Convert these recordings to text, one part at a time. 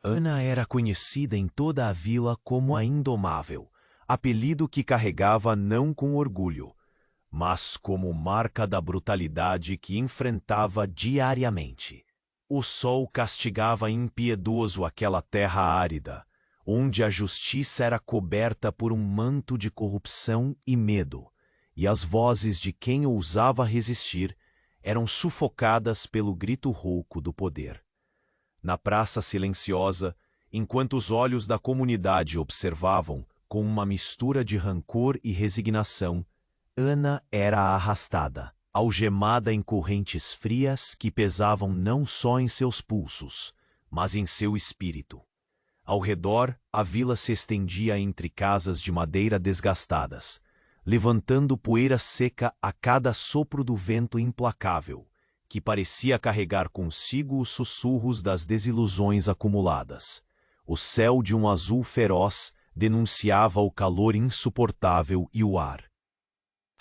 Ana era conhecida em toda a vila como a Indomável, apelido que carregava não com orgulho, mas como marca da brutalidade que enfrentava diariamente. O sol castigava impiedoso aquela terra árida, onde a justiça era coberta por um manto de corrupção e medo, e as vozes de quem ousava resistir eram sufocadas pelo grito rouco do poder. Na praça silenciosa, enquanto os olhos da comunidade observavam, com uma mistura de rancor e resignação, Ana era arrastada, algemada em correntes frias que pesavam não só em seus pulsos, mas em seu espírito. Ao redor, a vila se estendia entre casas de madeira desgastadas, levantando poeira seca a cada sopro do vento implacável, que parecia carregar consigo os sussurros das desilusões acumuladas. O céu de um azul feroz denunciava o calor insuportável e o ar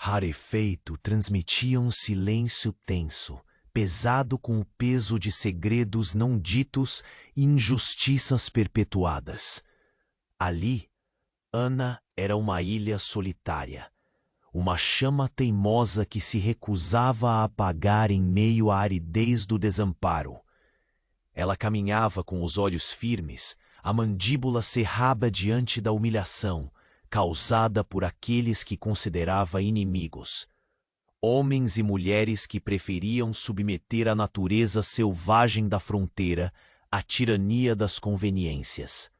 rarefeito transmitia um silêncio tenso, pesado com o peso de segredos não ditos e injustiças perpetuadas. Ali, Ana era uma ilha solitária, uma chama teimosa que se recusava a apagar em meio à aridez do desamparo. Ela caminhava com os olhos firmes, a mandíbula cerrada diante da humilhação, causada por aqueles que considerava inimigos. Homens e mulheres que preferiam submeter a natureza selvagem da fronteira à tirania das conveniências.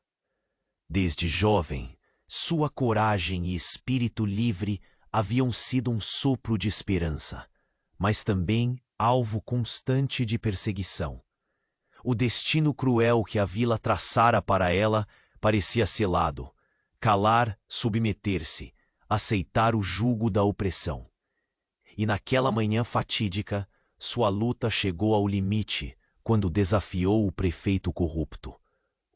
Desde jovem, sua coragem e espírito livre haviam sido um sopro de esperança, mas também alvo constante de perseguição. O destino cruel que a vila traçara para ela parecia selado: calar, submeter-se, aceitar o jugo da opressão. E naquela manhã fatídica, sua luta chegou ao limite quando desafiou o prefeito corrupto,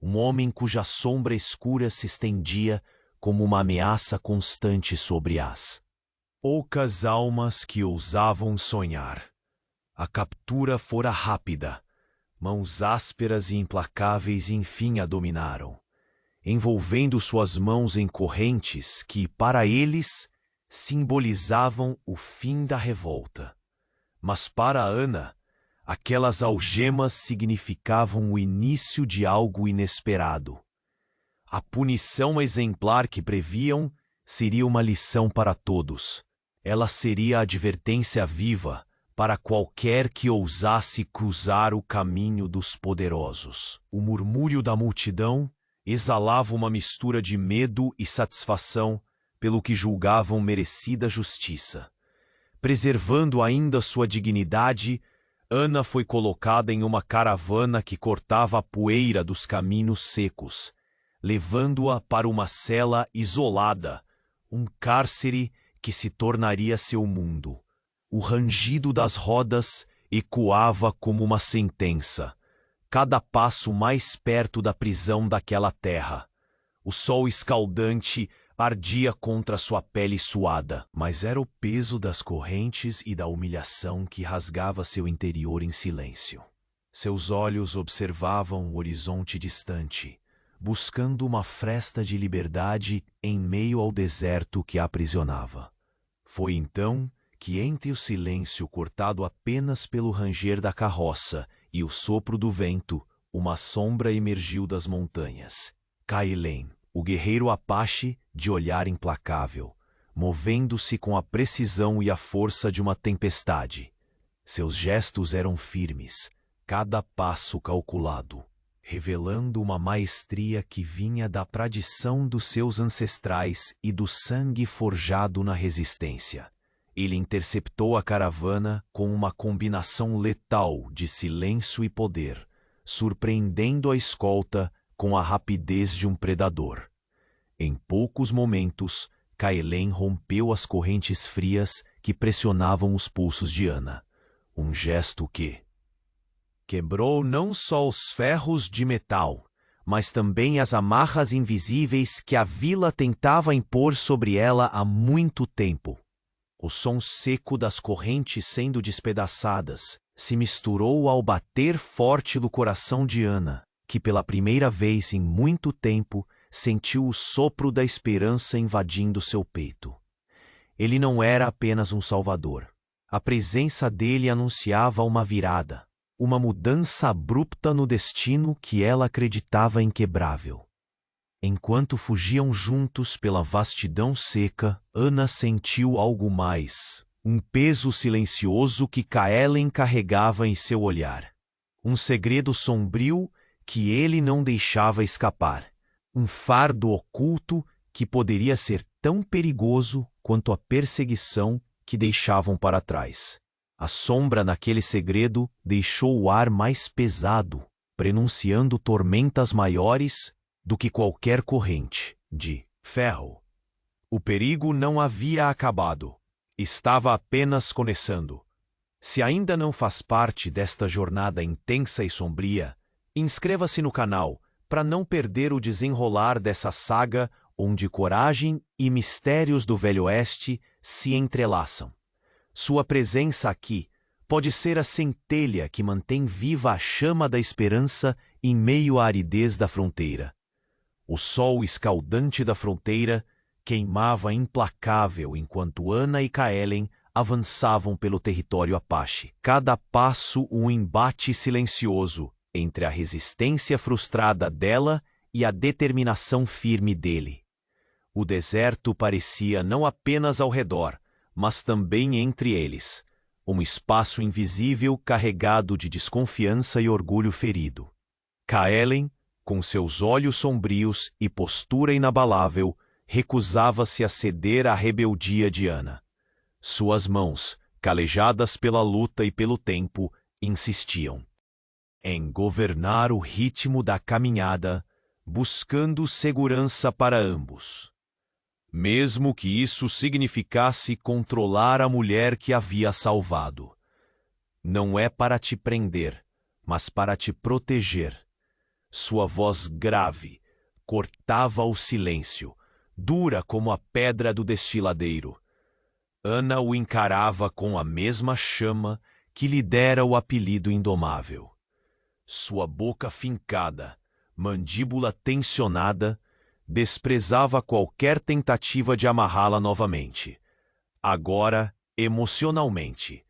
um homem cuja sombra escura se estendia como uma ameaça constante sobre as poucas almas que ousavam sonhar. A captura fora rápida. Mãos ásperas e implacáveis enfim a dominaram, envolvendo suas mãos em correntes que, para eles, simbolizavam o fim da revolta. Mas para Ana, aquelas algemas significavam o início de algo inesperado. A punição exemplar que previam seria uma lição para todos. Ela seria a advertência viva para qualquer que ousasse cruzar o caminho dos poderosos. O murmúrio da multidão exalava uma mistura de medo e satisfação pelo que julgavam merecida justiça. Preservando ainda sua dignidade, Ana foi colocada em uma caravana que cortava a poeira dos caminhos secos, levando-a para uma cela isolada, um cárcere que se tornaria seu mundo. O rangido das rodas ecoava como uma sentença, cada passo mais perto da prisão daquela terra. O sol escaldante ardia contra sua pele suada, mas era o peso das correntes e da humilhação que rasgava seu interior em silêncio. Seus olhos observavam o horizonte distante, buscando uma fresta de liberdade em meio ao deserto que a aprisionava. Foi então que, entre o silêncio cortado apenas pelo ranger da carroça e o sopro do vento, uma sombra emergiu das montanhas. Cailém, o guerreiro apache de olhar implacável, movendo-se com a precisão e a força de uma tempestade. Seus gestos eram firmes, cada passo calculado, revelando uma maestria que vinha da tradição dos seus ancestrais e do sangue forjado na resistência. Ele interceptou a caravana com uma combinação letal de silêncio e poder, surpreendendo a escolta com a rapidez de um predador. Em poucos momentos, Cailém rompeu as correntes frias que pressionavam os pulsos de Ana. Um gesto que quebrou não só os ferros de metal, mas também as amarras invisíveis que a vila tentava impor sobre ela há muito tempo. O som seco das correntes sendo despedaçadas se misturou ao bater forte do coração de Ana, que pela primeira vez em muito tempo sentiu o sopro da esperança invadindo seu peito. Ele não era apenas um salvador. A presença dele anunciava uma virada, uma mudança abrupta no destino que ela acreditava inquebrável. Enquanto fugiam juntos pela vastidão seca, Ana sentiu algo mais, um peso silencioso que Kaelen carregava em seu olhar. Um segredo sombrio que ele não deixava escapar. Um fardo oculto que poderia ser tão perigoso quanto a perseguição que deixavam para trás. A sombra naquele segredo deixou o ar mais pesado, prenunciando tormentas maiores do que qualquer corrente de ferro. O perigo não havia acabado. Estava apenas começando. Se ainda não faz parte desta jornada intensa e sombria, inscreva-se no canal para não perder o desenrolar dessa saga onde coragem e mistérios do Velho Oeste se entrelaçam. Sua presença aqui pode ser a centelha que mantém viva a chama da esperança em meio à aridez da fronteira. O sol escaldante da fronteira queimava implacável enquanto Ana e Kaelen avançavam pelo território Apache. Cada passo um embate silencioso entre a resistência frustrada dela e a determinação firme dele. O deserto parecia não apenas ao redor, mas também entre eles, um espaço invisível carregado de desconfiança e orgulho ferido. Kaelen, com seus olhos sombrios e postura inabalável, recusava-se a ceder à rebeldia de Ana. Suas mãos, calejadas pela luta e pelo tempo, insistiam em governar o ritmo da caminhada, buscando segurança para ambos. Mesmo que isso significasse controlar a mulher que havia salvado. Não é para te prender, mas para te proteger. Sua voz grave cortava o silêncio, dura como a pedra do desfiladeiro. Ana o encarava com a mesma chama que lhe dera o apelido indomável. Sua boca fincada, mandíbula tensionada, desprezava qualquer tentativa de amarrá-la novamente. Agora, emocionalmente,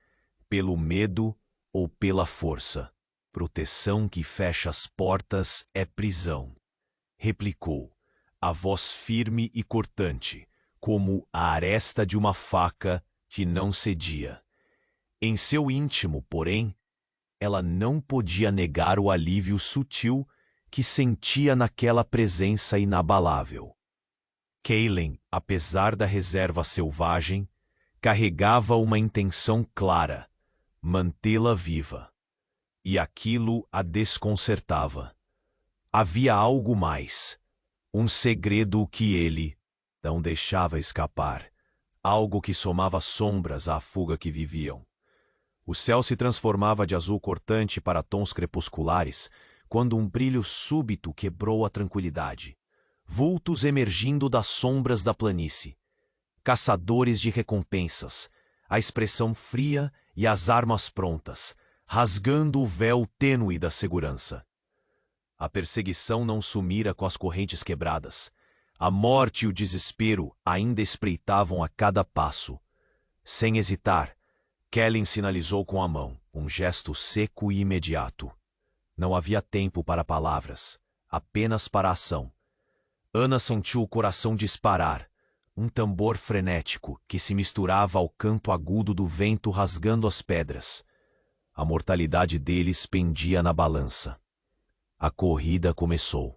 pelo medo ou pela força. Proteção que fecha as portas é prisão, replicou, a voz firme e cortante, como a aresta de uma faca que não cedia. Em seu íntimo, porém, ela não podia negar o alívio sutil que sentia naquela presença inabalável. Kaelen, apesar da reserva selvagem, carregava uma intenção clara, mantê-la viva. E aquilo a desconcertava. Havia algo mais, um segredo que ele não deixava escapar, algo que somava sombras à fuga que viviam. O céu se transformava de azul cortante para tons crepusculares, quando um brilho súbito quebrou a tranquilidade. Vultos emergindo das sombras da planície. Caçadores de recompensas, a expressão fria e as armas prontas, rasgando o véu tênue da segurança. A perseguição não sumira com as correntes quebradas. A morte e o desespero ainda espreitavam a cada passo. Sem hesitar, Kaelen sinalizou com a mão, um gesto seco e imediato. Não havia tempo para palavras, apenas para a ação. Ana sentiu o coração disparar, um tambor frenético que se misturava ao canto agudo do vento rasgando as pedras. A mortalidade deles pendia na balança. A corrida começou.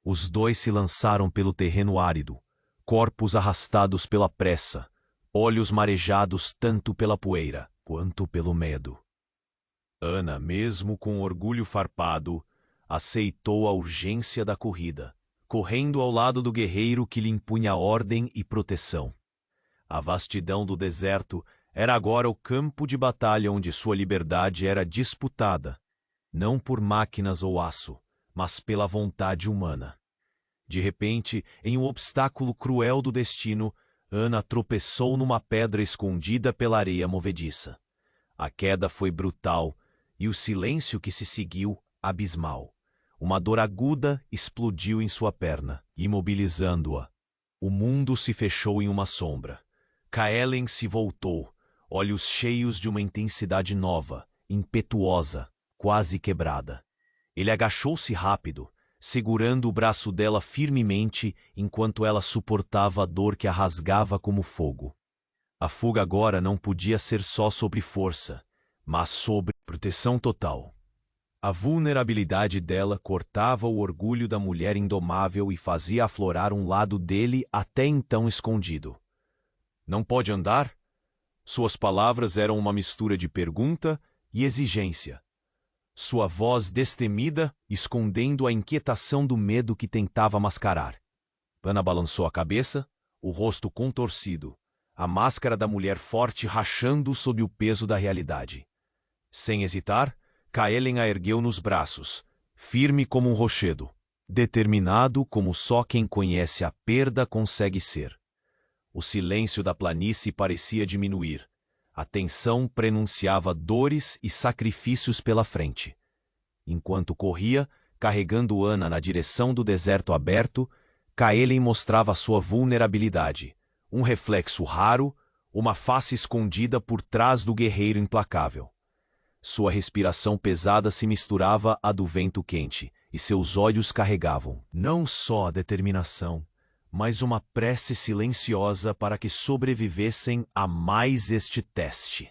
Os dois se lançaram pelo terreno árido, corpos arrastados pela pressa, olhos marejados tanto pela poeira quanto pelo medo. Ana, mesmo com orgulho farpado, aceitou a urgência da corrida, correndo ao lado do guerreiro que lhe impunha ordem e proteção. A vastidão do deserto era agora o campo de batalha onde sua liberdade era disputada, não por máquinas ou aço, mas pela vontade humana. De repente, em um obstáculo cruel do destino, Ana tropeçou numa pedra escondida pela areia movediça. A queda foi brutal e o silêncio que se seguiu, abismal. Uma dor aguda explodiu em sua perna, imobilizando-a. O mundo se fechou em uma sombra. Kaelen se voltou, olhos cheios de uma intensidade nova, impetuosa, quase quebrada. Ele agachou-se rápido, segurando o braço dela firmemente enquanto ela suportava a dor que a rasgava como fogo. A fuga agora não podia ser só sobre força, mas sobre proteção total. A vulnerabilidade dela cortava o orgulho da mulher indomável e fazia aflorar um lado dele até então escondido. Não pode andar? Suas palavras eram uma mistura de pergunta e exigência. Sua voz destemida, escondendo a inquietação do medo que tentava mascarar. Ana balançou a cabeça, o rosto contorcido, a máscara da mulher forte rachando sob o peso da realidade. Sem hesitar, Kaelen a ergueu nos braços, firme como um rochedo, determinado como só quem conhece a perda consegue ser. O silêncio da planície parecia diminuir. A tensão prenunciava dores e sacrifícios pela frente. Enquanto corria, carregando Ana na direção do deserto aberto, Kaelen mostrava sua vulnerabilidade, um reflexo raro, uma face escondida por trás do guerreiro implacável. Sua respiração pesada se misturava à do vento quente, e seus olhos carregavam não só a determinação, mas uma prece silenciosa para que sobrevivessem a mais este teste.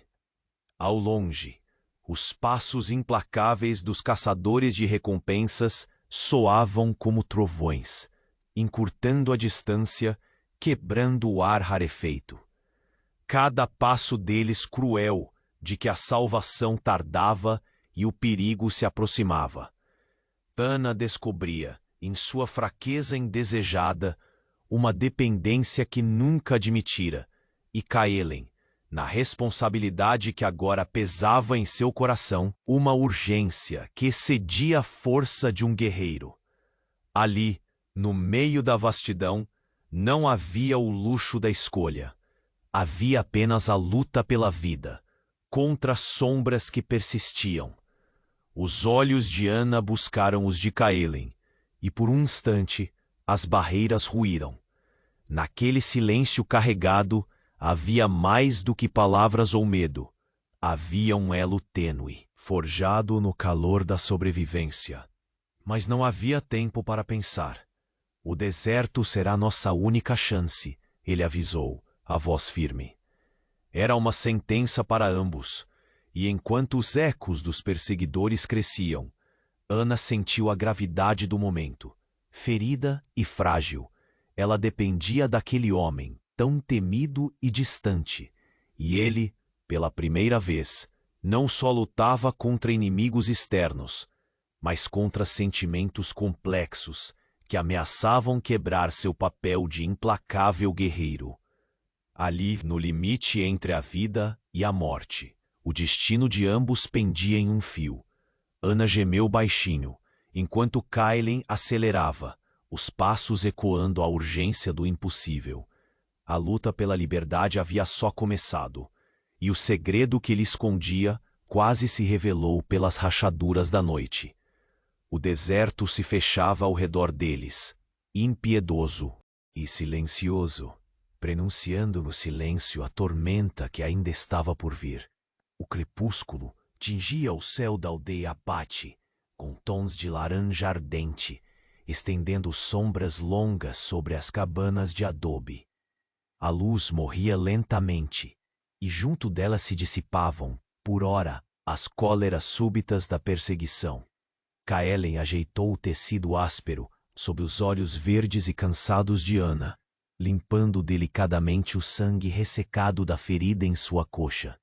Ao longe, os passos implacáveis dos caçadores de recompensas soavam como trovões, encurtando a distância, quebrando o ar rarefeito. Cada passo deles cruel, de que a salvação tardava e o perigo se aproximava. Ana descobria, em sua fraqueza indesejada, uma dependência que nunca admitira, e Kaelen, na responsabilidade que agora pesava em seu coração, uma urgência que excedia a força de um guerreiro. Ali, no meio da vastidão, não havia o luxo da escolha. Havia apenas a luta pela vida, contra sombras que persistiam. Os olhos de Ana buscaram os de Kaelen, e por um instante as barreiras ruíram. Naquele silêncio carregado havia mais do que palavras ou medo. Havia um elo tênue, forjado no calor da sobrevivência. Mas não havia tempo para pensar. O deserto será nossa única chance, ele avisou, a voz firme. Era uma sentença para ambos, e enquanto os ecos dos perseguidores cresciam, Ana sentiu a gravidade do momento. Ferida e frágil, ela dependia daquele homem, tão temido e distante, e ele, pela primeira vez, não só lutava contra inimigos externos, mas contra sentimentos complexos que ameaçavam quebrar seu papel de implacável guerreiro. Ali, no limite entre a vida e a morte, o destino de ambos pendia em um fio. Ana gemeu baixinho, enquanto Kaelen acelerava, os passos ecoando a urgência do impossível. A luta pela liberdade havia só começado, e o segredo que lhe escondia quase se revelou pelas rachaduras da noite. O deserto se fechava ao redor deles, impiedoso e silencioso, prenunciando no silêncio a tormenta que ainda estava por vir. O crepúsculo tingia o céu da aldeia Apate, com tons de laranja ardente, estendendo sombras longas sobre as cabanas de adobe. A luz morria lentamente, e junto dela se dissipavam, por ora, as cóleras súbitas da perseguição. Kaelen ajeitou o tecido áspero sob os olhos verdes e cansados de Ana, limpando delicadamente o sangue ressecado da ferida em sua coxa.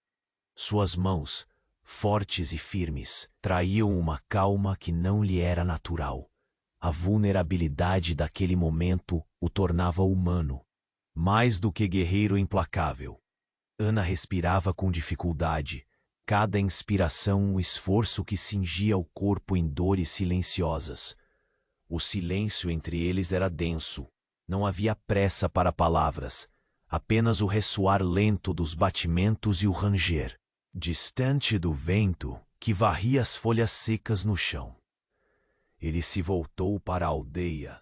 Suas mãos, fortes e firmes, traíam uma calma que não lhe era natural. A vulnerabilidade daquele momento o tornava humano, mais do que guerreiro implacável. Ana respirava com dificuldade, cada inspiração um esforço que cingia o corpo em dores silenciosas. O silêncio entre eles era denso. Não havia pressa para palavras, apenas o ressoar lento dos batimentos e o ranger, distante do vento que varria as folhas secas no chão. Ele se voltou para a aldeia,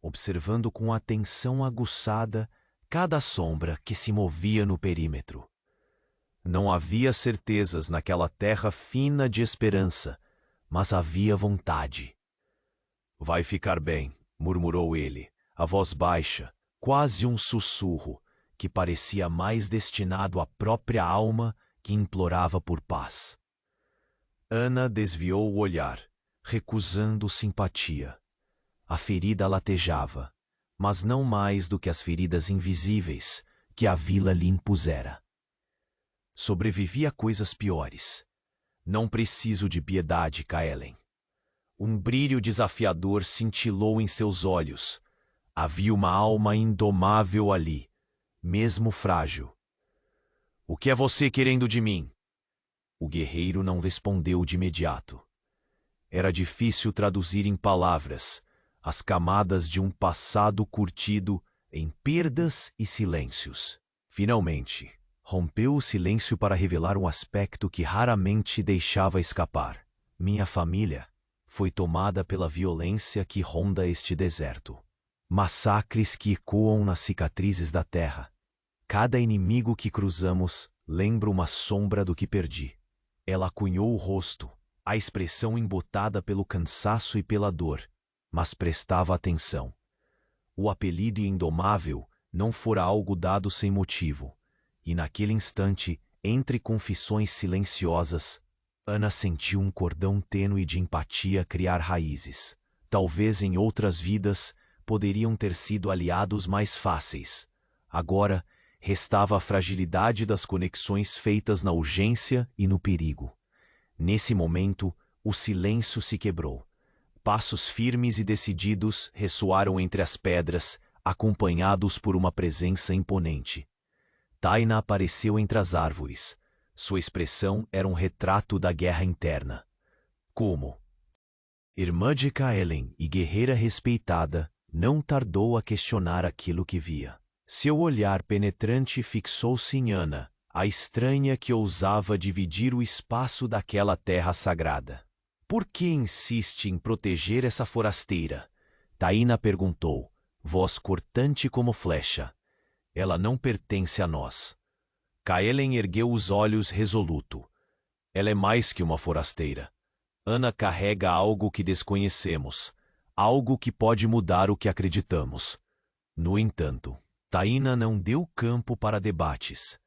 observando com atenção aguçada cada sombra que se movia no perímetro. Não havia certezas naquela terra fina de esperança, mas havia vontade. "Vai ficar bem", murmurou ele, a voz baixa, quase um sussurro, que parecia mais destinado à própria alma que implorava por paz. Ana desviou o olhar, recusando simpatia. A ferida latejava, mas não mais do que as feridas invisíveis que a vila lhe impusera. Sobrevivi a coisas piores. Não preciso de piedade, Kaelen. Um brilho desafiador cintilou em seus olhos. Havia uma alma indomável ali, mesmo frágil. "O que é você querendo de mim?" O guerreiro não respondeu de imediato. Era difícil traduzir em palavras as camadas de um passado curtido em perdas e silêncios. Finalmente, rompeu o silêncio para revelar um aspecto que raramente deixava escapar. "Minha família foi tomada pela violência que ronda este deserto. Massacres que ecoam nas cicatrizes da terra. Cada inimigo que cruzamos lembra uma sombra do que perdi." Ela acunhou o rosto, a expressão embotada pelo cansaço e pela dor, mas prestava atenção. O apelido indomável não fora algo dado sem motivo, e naquele instante, entre confissões silenciosas, Ana sentiu um cordão tênue de empatia criar raízes. Talvez em outras vidas poderiam ter sido aliados mais fáceis. Agora, restava a fragilidade das conexões feitas na urgência e no perigo. Nesse momento, o silêncio se quebrou. Passos firmes e decididos ressoaram entre as pedras, acompanhados por uma presença imponente. Taina apareceu entre as árvores. Sua expressão era um retrato da guerra interna. "Como?" Irmã de Kaelen e guerreira respeitada, não tardou a questionar aquilo que via. Seu olhar penetrante fixou-se em Ana, a estranha que ousava dividir o espaço daquela terra sagrada. "Por que insiste em proteger essa forasteira?" Taina perguntou, voz cortante como flecha. "Ela não pertence a nós." Kaelen ergueu os olhos resoluto. "Ela é mais que uma forasteira. Ana carrega algo que desconhecemos, algo que pode mudar o que acreditamos." No entanto, Taina não deu campo para debates.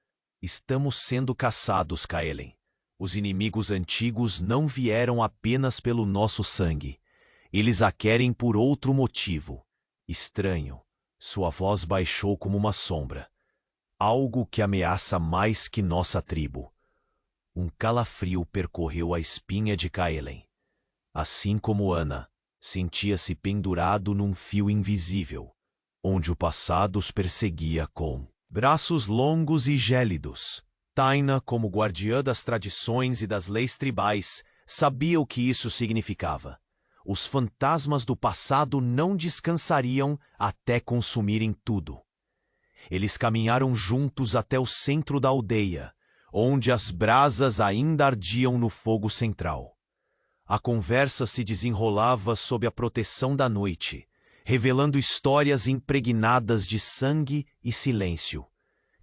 "Estamos sendo caçados, Kaelen. Os inimigos antigos não vieram apenas pelo nosso sangue. Eles a querem por outro motivo. Estranho." Sua voz baixou como uma sombra. "Algo que ameaça mais que nossa tribo." Um calafrio percorreu a espinha de Kaelen. Assim como Ana, sentia-se pendurado num fio invisível, onde o passado os perseguia com braços longos e gélidos. Taina, como guardiã das tradições e das leis tribais, sabia o que isso significava. Os fantasmas do passado não descansariam até consumirem tudo. Eles caminharam juntos até o centro da aldeia, onde as brasas ainda ardiam no fogo central. A conversa se desenrolava sob a proteção da noite, revelando histórias impregnadas de sangue e silêncio.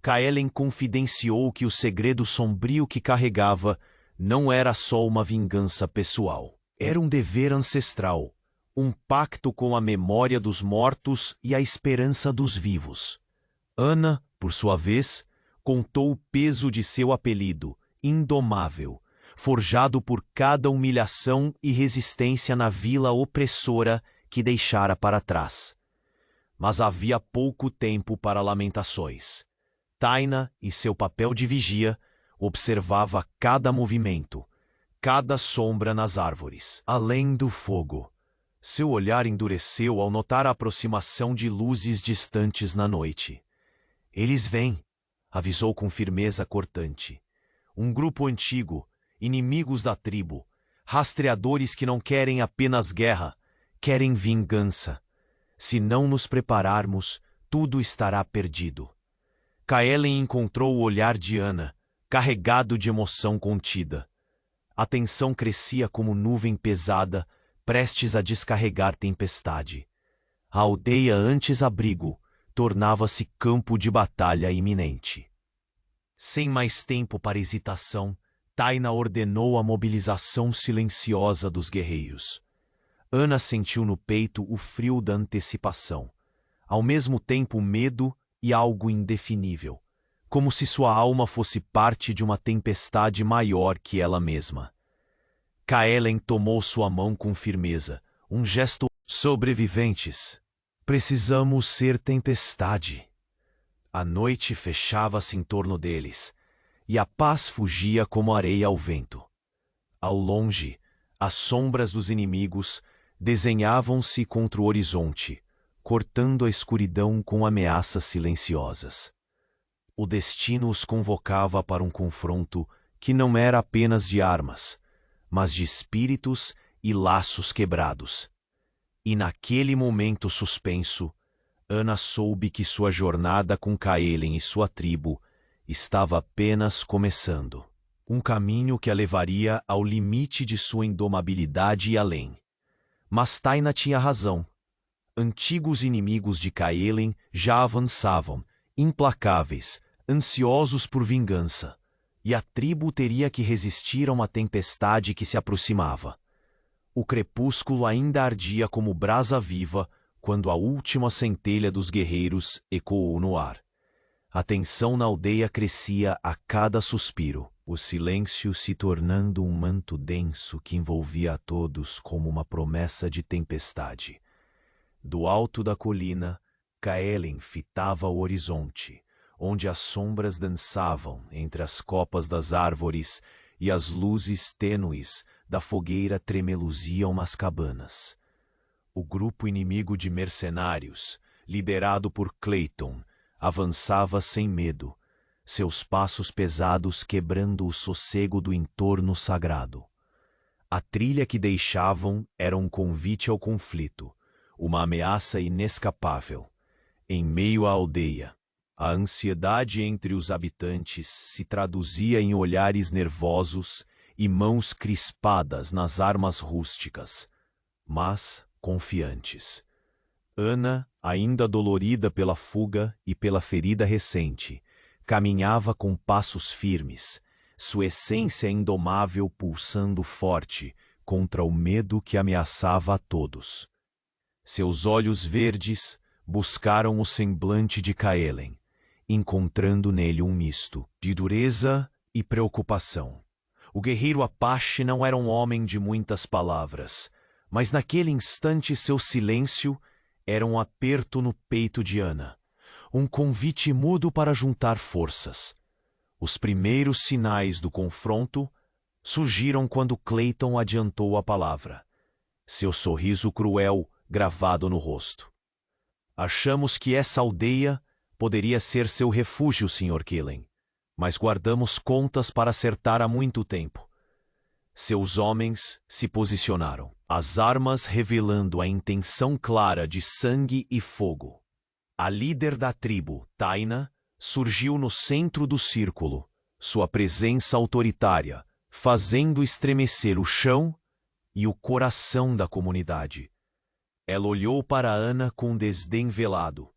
Kaelen confidenciou que o segredo sombrio que carregava não era só uma vingança pessoal. Era um dever ancestral, um pacto com a memória dos mortos e a esperança dos vivos. Ana, por sua vez, contou o peso de seu apelido, indomável, forjado por cada humilhação e resistência na vila opressora que deixara para trás. Mas havia pouco tempo para lamentações. Taina, em seu papel de vigia, observava cada movimento, cada sombra nas árvores, além do fogo. Seu olhar endureceu ao notar a aproximação de luzes distantes na noite. "Eles vêm", avisou com firmeza cortante. "Um grupo antigo, inimigos da tribo, rastreadores que não querem apenas guerra, querem vingança. Se não nos prepararmos, tudo estará perdido." Kaelen encontrou o olhar de Ana, carregado de emoção contida. A tensão crescia como nuvem pesada, prestes a descarregar tempestade. A aldeia, antes abrigo, tornava-se campo de batalha iminente. Sem mais tempo para hesitação, Taina ordenou a mobilização silenciosa dos guerreiros. Ana sentiu no peito o frio da antecipação, ao mesmo tempo medo e algo indefinível, como se sua alma fosse parte de uma tempestade maior que ela mesma. Kaelen tomou sua mão com firmeza, um gesto. Sobreviventes, precisamos ser tempestade. A noite fechava-se em torno deles, e a paz fugia como areia ao vento. Ao longe, as sombras dos inimigos desenhavam-se contra o horizonte, cortando a escuridão com ameaças silenciosas. O destino os convocava para um confronto que não era apenas de armas, mas de espíritos e laços quebrados. E naquele momento suspenso, Ana soube que sua jornada com Kaelen e sua tribo estava apenas começando. Um caminho que a levaria ao limite de sua indomabilidade e além. Mas Taina tinha razão. Antigos inimigos de Kaelen já avançavam, implacáveis, ansiosos por vingança, e a tribo teria que resistir a uma tempestade que se aproximava. O crepúsculo ainda ardia como brasa viva quando a última centelha dos guerreiros ecoou no ar. A tensão na aldeia crescia a cada suspiro, o silêncio se tornando um manto denso que envolvia a todos como uma promessa de tempestade. Do alto da colina, Kaelen fitava o horizonte, onde as sombras dançavam entre as copas das árvores e as luzes tênues da fogueira tremeluziam nas cabanas. O grupo inimigo de mercenários, liderado por Clayton, avançava sem medo, seus passos pesados quebrando o sossego do entorno sagrado. A trilha que deixavam era um convite ao conflito, uma ameaça inescapável. Em meio à aldeia, a ansiedade entre os habitantes se traduzia em olhares nervosos e mãos crispadas nas armas rústicas, mas confiantes. Ana, ainda dolorida pela fuga e pela ferida recente, caminhava com passos firmes, sua essência indomável pulsando forte contra o medo que ameaçava a todos. Seus olhos verdes buscaram o semblante de Kaelen, encontrando nele um misto de dureza e preocupação. O guerreiro Apache não era um homem de muitas palavras, mas naquele instante seu silêncio era um aperto no peito de Ana, um convite mudo para juntar forças. Os primeiros sinais do confronto surgiram quando Clayton adiantou a palavra, seu sorriso cruel gravado no rosto. Achamos que essa aldeia poderia ser seu refúgio, Sr. Kaelen, mas guardamos contas para acertar há muito tempo. Seus homens se posicionaram, as armas revelando a intenção clara de sangue e fogo. A líder da tribo, Taina, surgiu no centro do círculo, sua presença autoritária, fazendo estremecer o chão e o coração da comunidade. Ela olhou para Ana com desdém velado,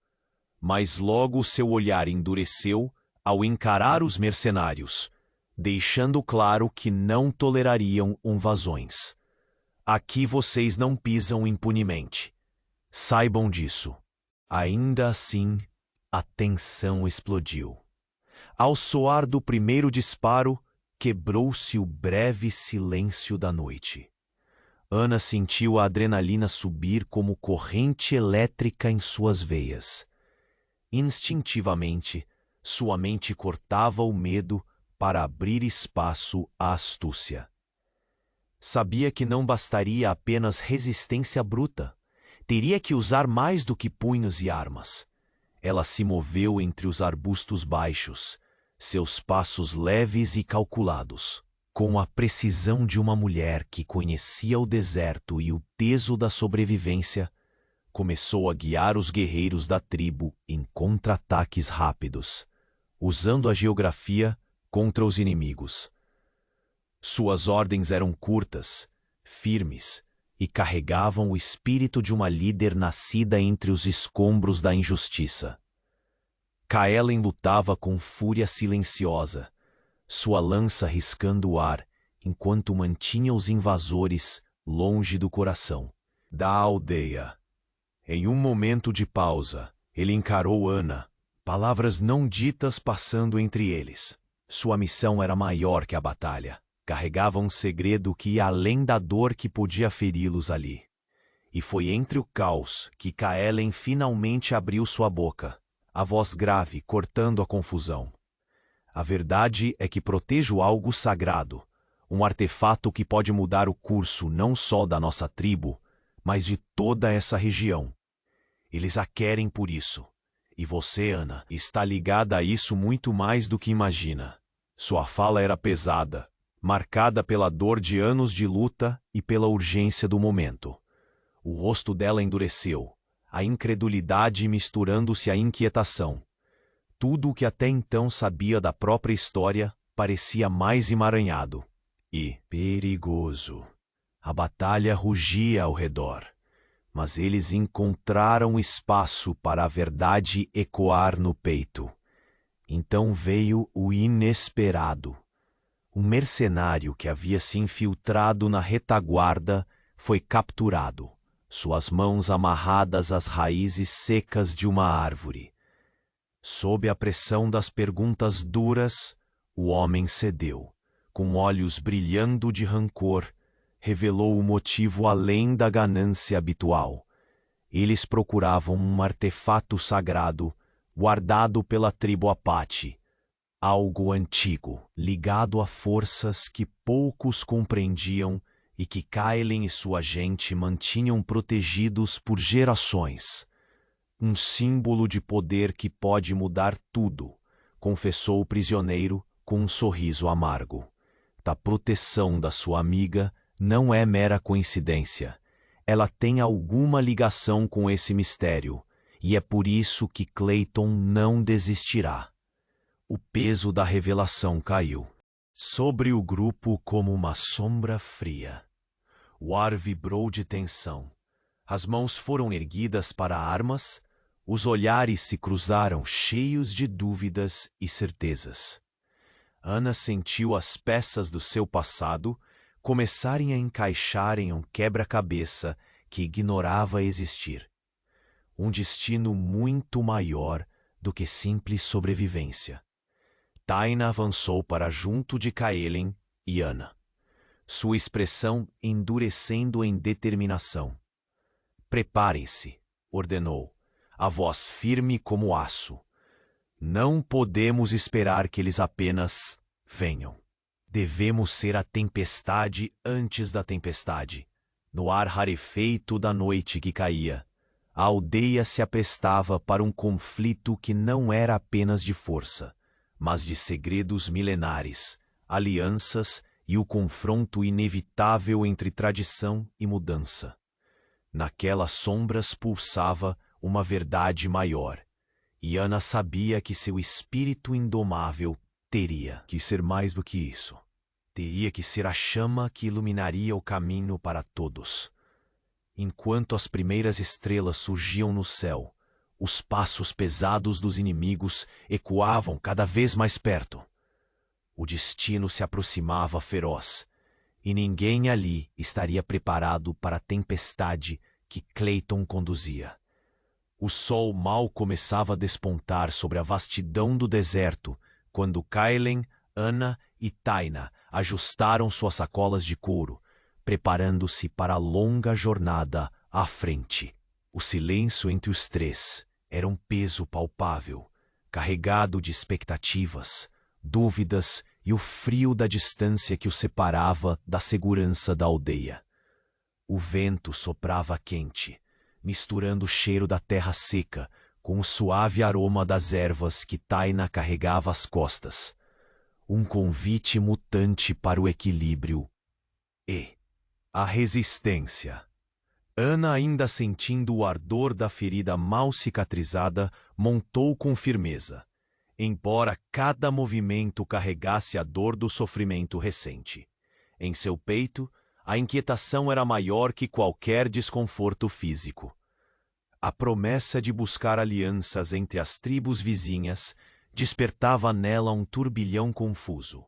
mas logo seu olhar endureceu ao encarar os mercenários, deixando claro que não tolerariam invasões. Aqui vocês não pisam impunemente. Saibam disso. Ainda assim, a tensão explodiu. Ao soar do primeiro disparo, quebrou-se o breve silêncio da noite. Ana sentiu a adrenalina subir como corrente elétrica em suas veias. Instintivamente, sua mente cortava o medo para abrir espaço à astúcia. Sabia que não bastaria apenas resistência bruta. Teria que usar mais do que punhos e armas. Ela se moveu entre os arbustos baixos, seus passos leves e calculados, com a precisão de uma mulher que conhecia o deserto e o peso da sobrevivência. Começou a guiar os guerreiros da tribo em contra-ataques rápidos, usando a geografia contra os inimigos. Suas ordens eram curtas, firmes e carregavam o espírito de uma líder nascida entre os escombros da injustiça. Kaelen lutava com fúria silenciosa, sua lança riscando o ar, enquanto mantinha os invasores longe do coração da aldeia. Em um momento de pausa, ele encarou Ana, palavras não ditas passando entre eles. Sua missão era maior que a batalha. Carregava um segredo que ia além da dor que podia feri-los ali. E foi entre o caos que Kaelen finalmente abriu sua boca, a voz grave cortando a confusão. A verdade é que protejo algo sagrado, um artefato que pode mudar o curso não só da nossa tribo, mas de toda essa região. Eles a querem por isso. E você, Ana, está ligada a isso muito mais do que imagina. Sua fala era pesada, marcada pela dor de anos de luta e pela urgência do momento. O rosto dela endureceu, a incredulidade misturando-se à inquietação. Tudo o que até então sabia da própria história parecia mais emaranhado e perigoso. A batalha rugia ao redor, mas eles encontraram espaço para a verdade ecoar no peito. Então veio o inesperado. Um mercenário que havia se infiltrado na retaguarda foi capturado, suas mãos amarradas às raízes secas de uma árvore. Sob a pressão das perguntas duras, o homem cedeu. Com olhos brilhando de rancor, revelou o motivo além da ganância habitual. Eles procuravam um artefato sagrado, guardado pela tribo Apache, algo antigo, ligado a forças que poucos compreendiam e que Kaelen e sua gente mantinham protegidos por gerações. Um símbolo de poder que pode mudar tudo, confessou o prisioneiro com um sorriso amargo. A proteção da sua amiga não é mera coincidência. Ela tem alguma ligação com esse mistério, e é por isso que Clayton não desistirá. O peso da revelação caiu sobre o grupo como uma sombra fria. O ar vibrou de tensão. As mãos foram erguidas para armas, os olhares se cruzaram cheios de dúvidas e certezas. Ana sentiu as peças do seu passado começarem a encaixar em um quebra-cabeça que ignorava existir. Um destino muito maior do que simples sobrevivência. Taina avançou para junto de Kaelen e Ana, sua expressão endurecendo em determinação. Preparem-se, ordenou, a voz firme como aço. Não podemos esperar que eles apenas venham. Devemos ser a tempestade antes da tempestade. No ar rarefeito da noite que caía, a aldeia se aprestava para um conflito que não era apenas de força, mas de segredos milenares, alianças e o confronto inevitável entre tradição e mudança. Naquelas sombras pulsava uma verdade maior. E Ana sabia que seu espírito indomável teria que ser mais do que isso. Teria que ser a chama que iluminaria o caminho para todos. Enquanto as primeiras estrelas surgiam no céu, os passos pesados dos inimigos ecoavam cada vez mais perto. O destino se aproximava feroz, e ninguém ali estaria preparado para a tempestade que Clayton conduzia. O sol mal começava a despontar sobre a vastidão do deserto, quando Kaelen, Ana e Taina ajustaram suas sacolas de couro, preparando-se para a longa jornada à frente. O silêncio entre os três era um peso palpável, carregado de expectativas, dúvidas e o frio da distância que os separava da segurança da aldeia. O vento soprava quente, misturando o cheiro da terra seca com o suave aroma das ervas que Taina carregava às costas. Um convite mutante para o equilíbrio e a resistência. Ana, ainda sentindo o ardor da ferida mal cicatrizada, montou com firmeza, embora cada movimento carregasse a dor do sofrimento recente. Em seu peito, A inquietação era maior que qualquer desconforto físico. A promessa de buscar alianças entre as tribos vizinhas despertava nela um turbilhão confuso.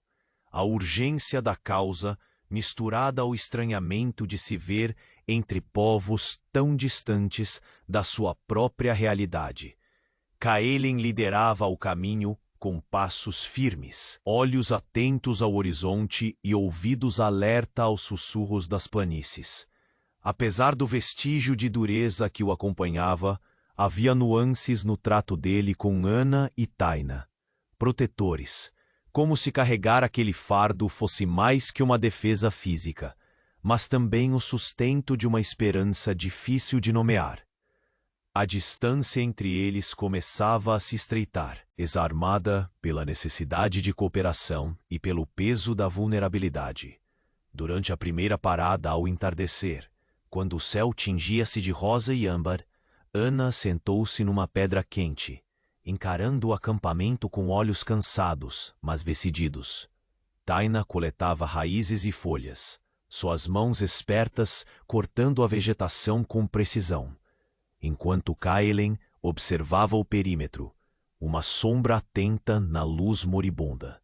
A urgência da causa, misturada ao estranhamento de se ver entre povos tão distantes da sua própria realidade. Caelen liderava o caminho com passos firmes, olhos atentos ao horizonte e ouvidos alerta aos sussurros das planícies. Apesar do vestígio de dureza que o acompanhava, havia nuances no trato dele com Ana e Taina, protetores, como se carregar aquele fardo fosse mais que uma defesa física, mas também o sustento de uma esperança difícil de nomear. A distância entre eles começava a se estreitar, exarmada pela necessidade de cooperação e pelo peso da vulnerabilidade. Durante a primeira parada ao entardecer, quando o céu tingia-se de rosa e âmbar, Ana sentou-se numa pedra quente, encarando o acampamento com olhos cansados, mas decididos. Taina coletava raízes e folhas, suas mãos espertas cortando a vegetação com precisão, enquanto Caelen observava o perímetro, uma sombra atenta na luz moribunda.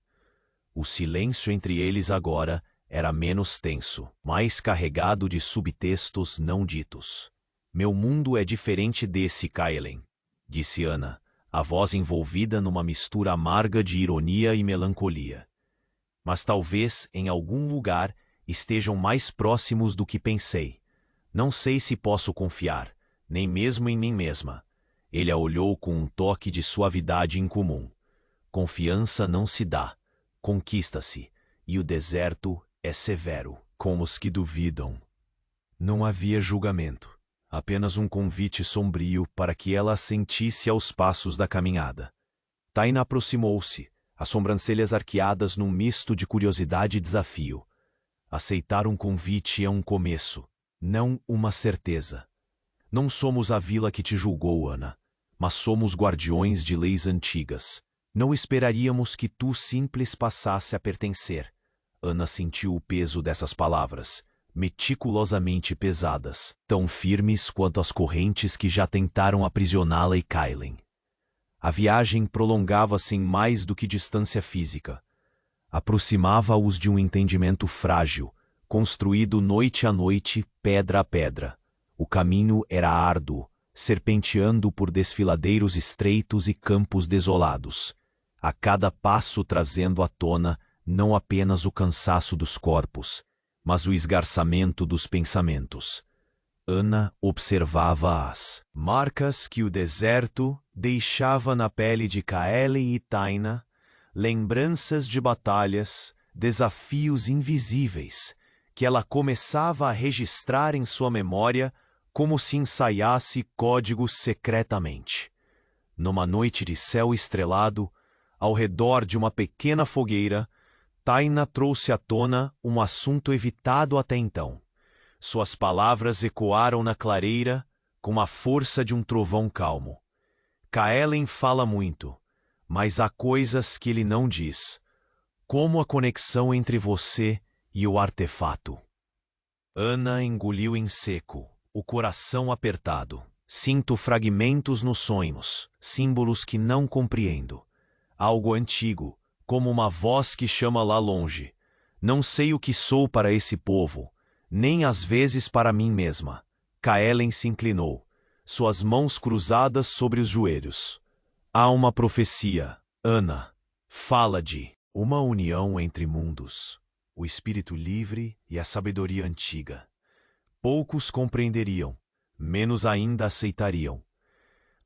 O silêncio entre eles agora era menos tenso, mais carregado de subtextos não ditos. Meu mundo é diferente desse, Caelen, disse Ana, a voz envolvida numa mistura amarga de ironia e melancolia. Mas talvez, em algum lugar, estejam mais próximos do que pensei. Não sei se posso confiar, nem mesmo em mim mesma. Ele a olhou com um toque de suavidade incomum. Confiança não se dá, conquista-se, e o deserto é severo com os que duvidam. Não havia julgamento, apenas um convite sombrio para que ela assentisse aos passos da caminhada. Taina aproximou-se, as sobrancelhas arqueadas num misto de curiosidade e desafio. Aceitar um convite é um começo, não uma certeza. Não somos a vila que te julgou, Ana, mas somos guardiões de leis antigas. Não esperaríamos que tu simples passasse a pertencer. Ana sentiu o peso dessas palavras, meticulosamente pesadas, tão firmes quanto as correntes que já tentaram aprisioná-la e Caelen. A viagem prolongava-se em mais do que distância física. Aproximava-os de um entendimento frágil, construído noite a noite, pedra a pedra. O caminho era árduo, serpenteando por desfiladeiros estreitos e campos desolados, a cada passo trazendo à tona não apenas o cansaço dos corpos, mas o esgarçamento dos pensamentos. Ana observava as marcas que o deserto deixava na pele de Caelen e Taina, lembranças de batalhas, desafios invisíveis, que ela começava a registrar em sua memória como se ensaiasse códigos secretamente. Numa noite de céu estrelado, ao redor de uma pequena fogueira, Taina trouxe à tona um assunto evitado até então. Suas palavras ecoaram na clareira com a força de um trovão calmo. Caelen fala muito, mas há coisas que ele não diz, como a conexão entre você e o artefato. Ana engoliu em seco, o coração apertado. Sinto fragmentos nos sonhos, símbolos que não compreendo. Algo antigo, como uma voz que chama lá longe. Não sei o que sou para esse povo, nem às vezes para mim mesma. Caelen se inclinou, suas mãos cruzadas sobre os joelhos. Há uma profecia, Ana. Fala de uma união entre mundos, o espírito livre e a sabedoria antiga. Poucos compreenderiam, menos ainda aceitariam.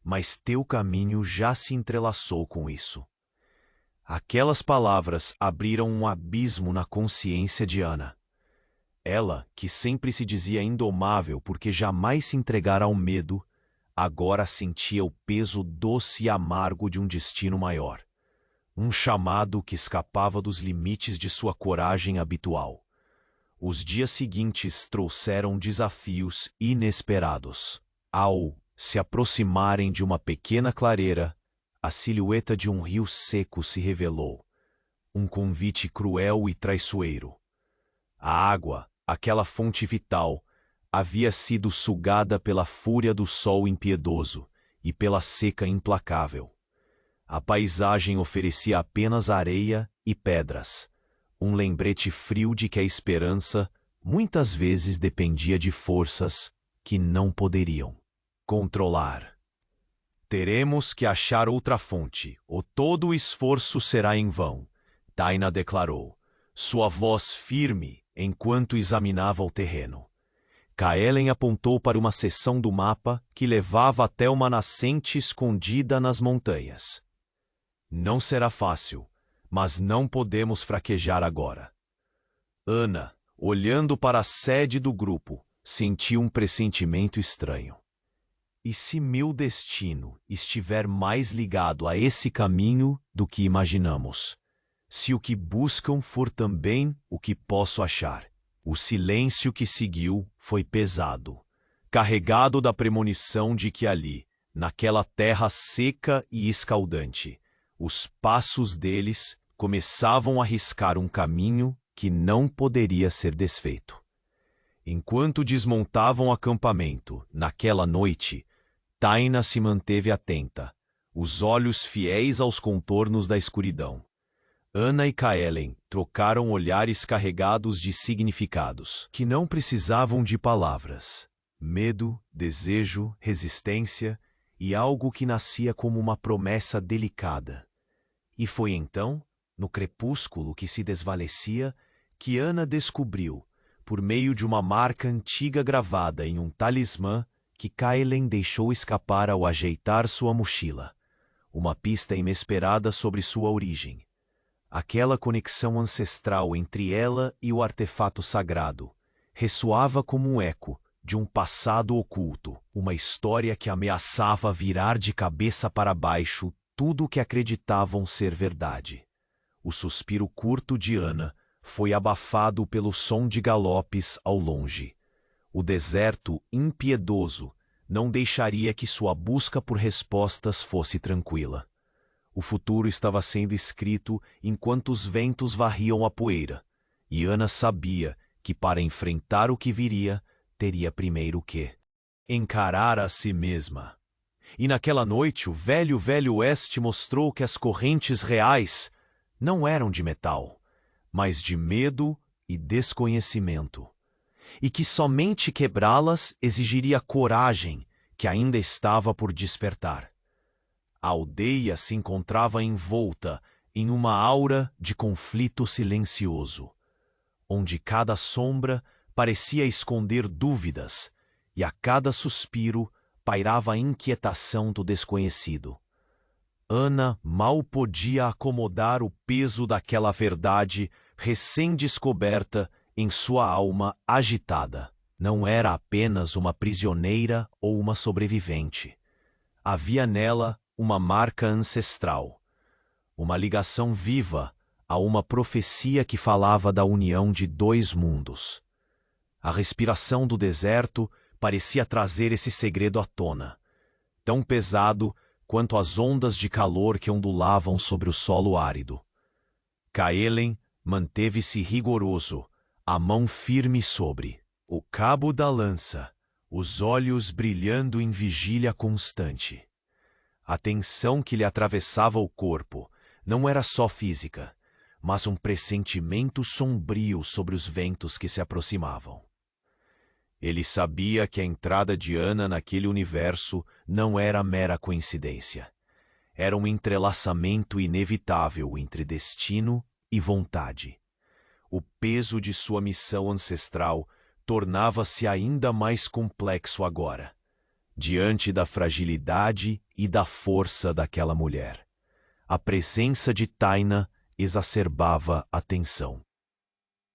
Mas teu caminho já se entrelaçou com isso. Aquelas palavras abriram um abismo na consciência de Ana. Ela, que sempre se dizia indomável porque jamais se entregara ao medo, agora sentia o peso doce e amargo de um destino maior. Um chamado que escapava dos limites de sua coragem habitual. Os dias seguintes trouxeram desafios inesperados. Ao se aproximarem de uma pequena clareira, a silhueta de um rio seco se revelou. Um convite cruel e traiçoeiro. A água, aquela fonte vital, havia sido sugada pela fúria do sol impiedoso e pela seca implacável. A paisagem oferecia apenas areia e pedras, um lembrete frio de que a esperança muitas vezes dependia de forças que não poderiam controlar. Teremos que achar outra fonte, ou todo o esforço será em vão, Taina declarou, sua voz firme enquanto examinava o terreno. Kaelen apontou para uma seção do mapa que levava até uma nascente escondida nas montanhas. Não será fácil, mas não podemos fraquejar agora. Ana, olhando para a sede do grupo, sentiu um pressentimento estranho. E se meu destino estiver mais ligado a esse caminho do que imaginamos? Se o que buscam for também o que posso achar? O silêncio que seguiu foi pesado, carregado da premonição de que ali, naquela terra seca e escaldante, os passos deles começavam a riscar um caminho que não poderia ser desfeito. Enquanto desmontavam o acampamento, naquela noite, Taina se manteve atenta, os olhos fiéis aos contornos da escuridão. Ana e Kaelen trocaram olhares carregados de significados, que não precisavam de palavras. Medo, desejo, resistência e algo que nascia como uma promessa delicada. E foi então, no crepúsculo que se desvalecia, que Ana descobriu, por meio de uma marca antiga gravada em um talismã que Kaelen deixou escapar ao ajeitar sua mochila, uma pista inesperada sobre sua origem. Aquela conexão ancestral entre ela e o artefato sagrado ressoava como um eco de um passado oculto, uma história que ameaçava virar de cabeça para baixo tudo o que acreditavam ser verdade. O suspiro curto de Ana foi abafado pelo som de galopes ao longe. O deserto impiedoso não deixaria que sua busca por respostas fosse tranquila. O futuro estava sendo escrito enquanto os ventos varriam a poeira, e Ana sabia que para enfrentar o que viria, teria primeiro que encarar a si mesma. E naquela noite o velho oeste mostrou que as correntes reais não eram de metal, mas de medo e desconhecimento, e que somente quebrá-las exigiria coragem que ainda estava por despertar. A aldeia se encontrava envolta em uma aura de conflito silencioso, onde cada sombra parecia esconder dúvidas e a cada suspiro pairava a inquietação do desconhecido. Ana mal podia acomodar o peso daquela verdade recém-descoberta em sua alma agitada. Não era apenas uma prisioneira ou uma sobrevivente. Havia nela uma marca ancestral, uma ligação viva a uma profecia que falava da união de dois mundos. A respiração do deserto parecia trazer esse segredo à tona, tão pesado quanto as ondas de calor que ondulavam sobre o solo árido. Kaelen manteve-se rigoroso, a mão firme sobre o cabo da lança, os olhos brilhando em vigília constante. A tensão que lhe atravessava o corpo não era só física, mas um pressentimento sombrio sobre os ventos que se aproximavam. Ele sabia que a entrada de Ana naquele universo não era mera coincidência. Era um entrelaçamento inevitável entre destino e vontade. O peso de sua missão ancestral tornava-se ainda mais complexo agora, diante da fragilidade e da força daquela mulher. A presença de Taina exacerbava a tensão.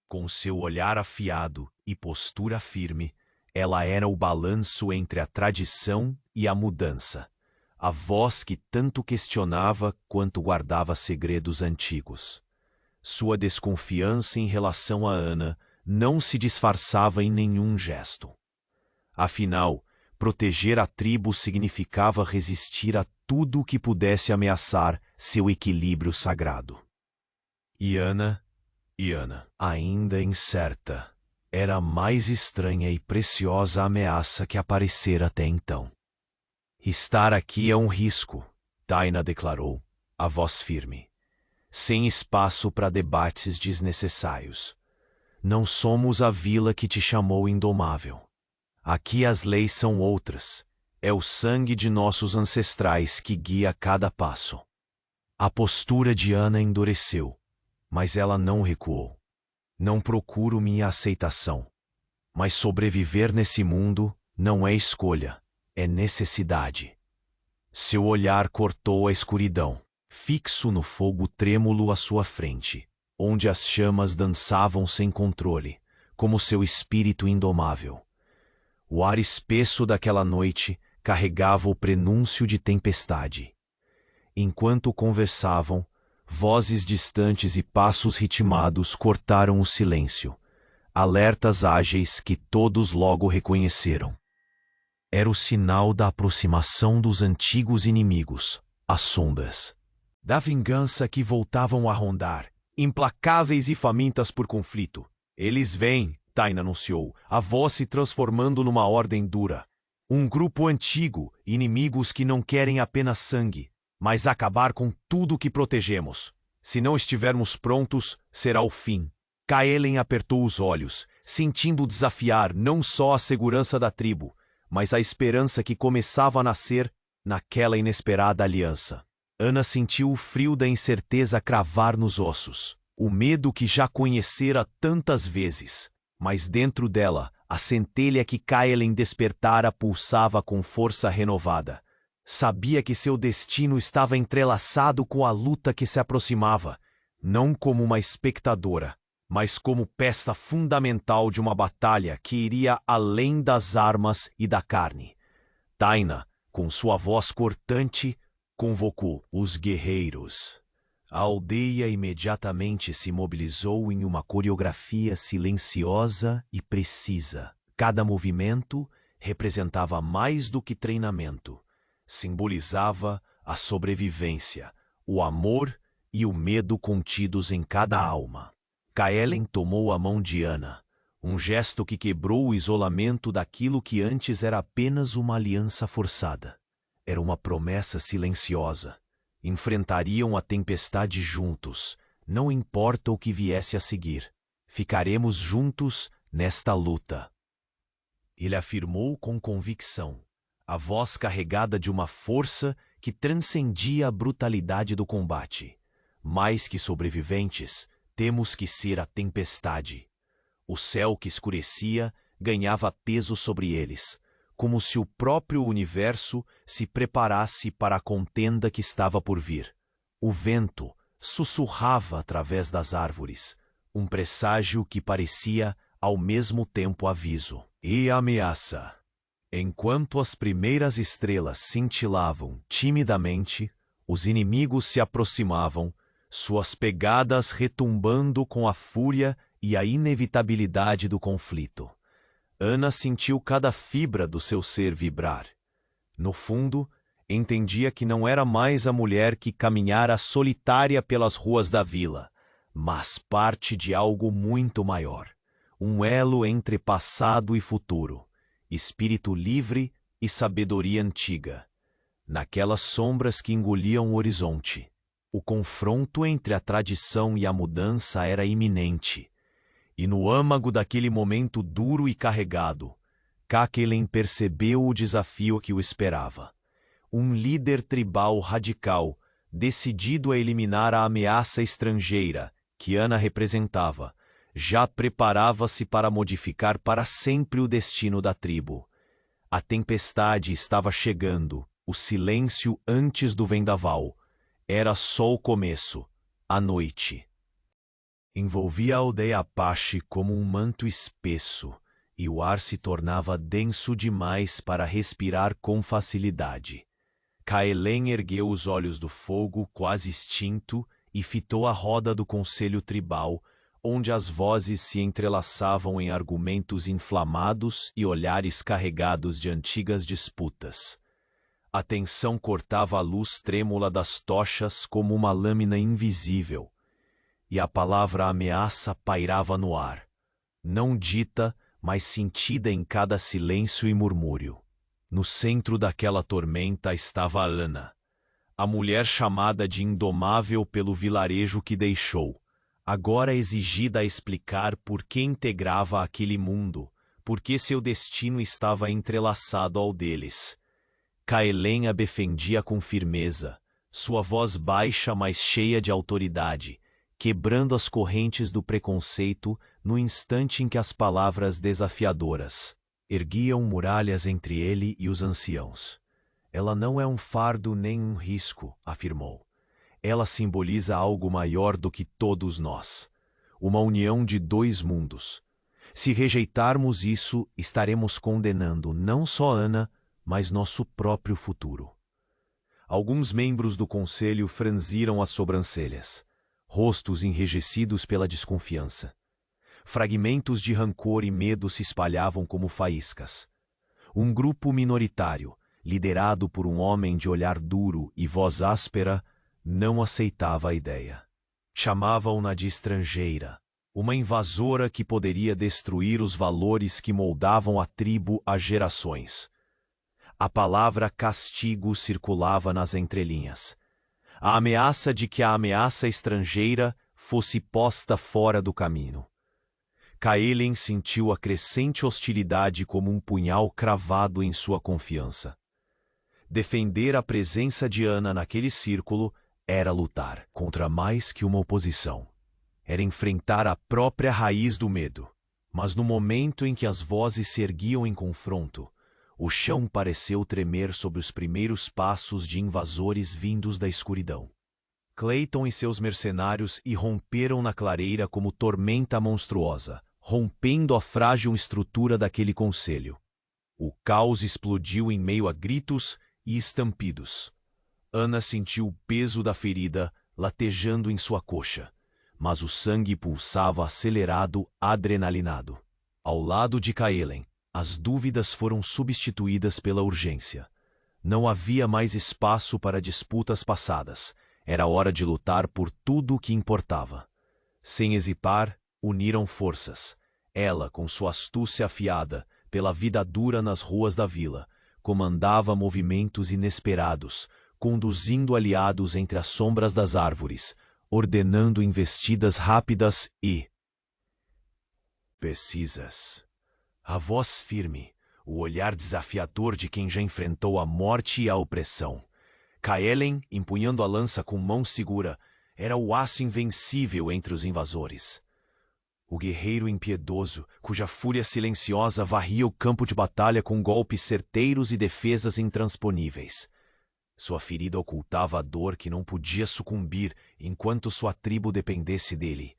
Com seu olhar afiado e postura firme, ela era o balanço entre a tradição e a mudança, a voz que tanto questionava quanto guardava segredos antigos. Sua desconfiança em relação a Ana não se disfarçava em nenhum gesto. Afinal, proteger a tribo significava resistir a tudo que pudesse ameaçar seu equilíbrio sagrado. E Ana, ainda incerta, Era a mais estranha e preciosa ameaça que aparecera até então. Estar aqui é um risco, Taina declarou, a voz firme, sem espaço para debates desnecessários. Não somos a vila que te chamou indomável. Aqui as leis são outras. É o sangue de nossos ancestrais que guia cada passo. A postura de Ana endureceu, mas ela não recuou. Não procuro minha aceitação. Mas sobreviver nesse mundo não é escolha, é necessidade. Seu olhar cortou a escuridão, fixo no fogo trêmulo à sua frente, onde as chamas dançavam sem controle, como seu espírito indomável. O ar espesso daquela noite carregava o prenúncio de tempestade. Enquanto conversavam, vozes distantes e passos ritmados cortaram o silêncio, alertas ágeis que todos logo reconheceram. Era o sinal da aproximação dos antigos inimigos, as sombras, da vingança que voltavam a rondar, implacáveis e famintas por conflito. Eles vêm, Taina anunciou, a voz se transformando numa ordem dura. Um grupo antigo, inimigos que não querem apenas sangue, mas acabar com tudo que protegemos. Se não estivermos prontos, será o fim. Kaelen apertou os olhos, sentindo desafiar não só a segurança da tribo, mas a esperança que começava a nascer naquela inesperada aliança. Ana sentiu o frio da incerteza cravar nos ossos, o medo que já conhecera tantas vezes, mas dentro dela, a centelha que Kaelen despertara pulsava com força renovada. Sabia que seu destino estava entrelaçado com a luta que se aproximava, não como uma espectadora, mas como peça fundamental de uma batalha que iria além das armas e da carne. Taina, com sua voz cortante, convocou os guerreiros. A aldeia imediatamente se mobilizou em uma coreografia silenciosa e precisa. Cada movimento representava mais do que treinamento. Simbolizava a sobrevivência, o amor e o medo contidos em cada alma. Kaelen tomou a mão de Ana, um gesto que quebrou o isolamento daquilo que antes era apenas uma aliança forçada. Era uma promessa silenciosa. Enfrentariam a tempestade juntos, não importa o que viesse a seguir. Ficaremos juntos nesta luta. Ele afirmou com convicção, a voz carregada de uma força que transcendia a brutalidade do combate. Mais que sobreviventes, temos que ser a tempestade. O céu que escurecia ganhava peso sobre eles, como se o próprio universo se preparasse para a contenda que estava por vir. O vento sussurrava através das árvores, um presságio que parecia ao mesmo tempo aviso e ameaça. Enquanto as primeiras estrelas cintilavam timidamente, os inimigos se aproximavam, suas pegadas retumbando com a fúria e a inevitabilidade do conflito. Ana sentiu cada fibra do seu ser vibrar. No fundo, entendia que não era mais a mulher que caminhara solitária pelas ruas da vila, mas parte de algo muito maior, um elo entre passado e futuro, espírito livre e sabedoria antiga. Naquelas sombras que engoliam o horizonte, o confronto entre a tradição e a mudança era iminente. E no âmago daquele momento duro e carregado, Kaelen percebeu o desafio que o esperava. Um líder tribal radical, decidido a eliminar a ameaça estrangeira que Ana representava, já preparava-se para modificar para sempre o destino da tribo. A tempestade estava chegando, o silêncio antes do vendaval. Era só o começo, a noite. Envolvia a aldeia Apache como um manto espesso, e o ar se tornava denso demais para respirar com facilidade. Kaelen ergueu os olhos do fogo quase extinto e fitou a roda do conselho tribal, onde as vozes se entrelaçavam em argumentos inflamados e olhares carregados de antigas disputas. A tensão cortava a luz trêmula das tochas como uma lâmina invisível, e a palavra ameaça pairava no ar. não dita, mas sentida em cada silêncio e murmúrio. No centro daquela tormenta estava Ana, a mulher chamada de indomável pelo vilarejo que deixou, agora exigida a explicar por que integrava aquele mundo, por que seu destino estava entrelaçado ao deles. Caelen a defendia com firmeza, sua voz baixa mas cheia de autoridade, quebrando as correntes do preconceito no instante em que as palavras desafiadoras erguiam muralhas entre ele e os anciãos. Ela não é um fardo nem um risco, afirmou. Ela simboliza algo maior do que todos nós. Uma união de dois mundos. Se rejeitarmos isso, estaremos condenando não só Ana, mas nosso próprio futuro. Alguns membros do conselho franziram as sobrancelhas, rostos enrijecidos pela desconfiança. Fragmentos de rancor e medo se espalhavam como faíscas. Um grupo minoritário, liderado por um homem de olhar duro e voz áspera, não aceitava a ideia. Chamavam-na de estrangeira, uma invasora que poderia destruir os valores que moldavam a tribo há gerações. A palavra castigo circulava nas entrelinhas. A ameaça de que a ameaça estrangeira fosse posta fora do caminho. Caelen sentiu a crescente hostilidade como um punhal cravado em sua confiança. Defender a presença de Ana naquele círculo era lutar contra mais que uma oposição. Era enfrentar a própria raiz do medo. Mas no momento em que as vozes se erguiam em confronto, o chão pareceu tremer sob os primeiros passos de invasores vindos da escuridão. Clayton e seus mercenários irromperam na clareira como tormenta monstruosa, rompendo a frágil estrutura daquele conselho. O caos explodiu em meio a gritos e estampidos. Ana sentiu o peso da ferida latejando em sua coxa, mas o sangue pulsava acelerado, adrenalinado. Ao lado de Caelen, as dúvidas foram substituídas pela urgência. Não havia mais espaço para disputas passadas. Era hora de lutar por tudo o que importava. Sem hesitar, uniram forças. Ela, com sua astúcia afiada, pela vida dura nas ruas da vila, comandava movimentos inesperados, conduzindo aliados entre as sombras das árvores, ordenando investidas rápidas e precisas. A voz firme, o olhar desafiador de quem já enfrentou a morte e a opressão. Caelen, empunhando a lança com mão segura, era o aço invencível entre os invasores. O guerreiro impiedoso, cuja fúria silenciosa varria o campo de batalha com golpes certeiros e defesas intransponíveis. Sua ferida ocultava a dor que não podia sucumbir enquanto sua tribo dependesse dele.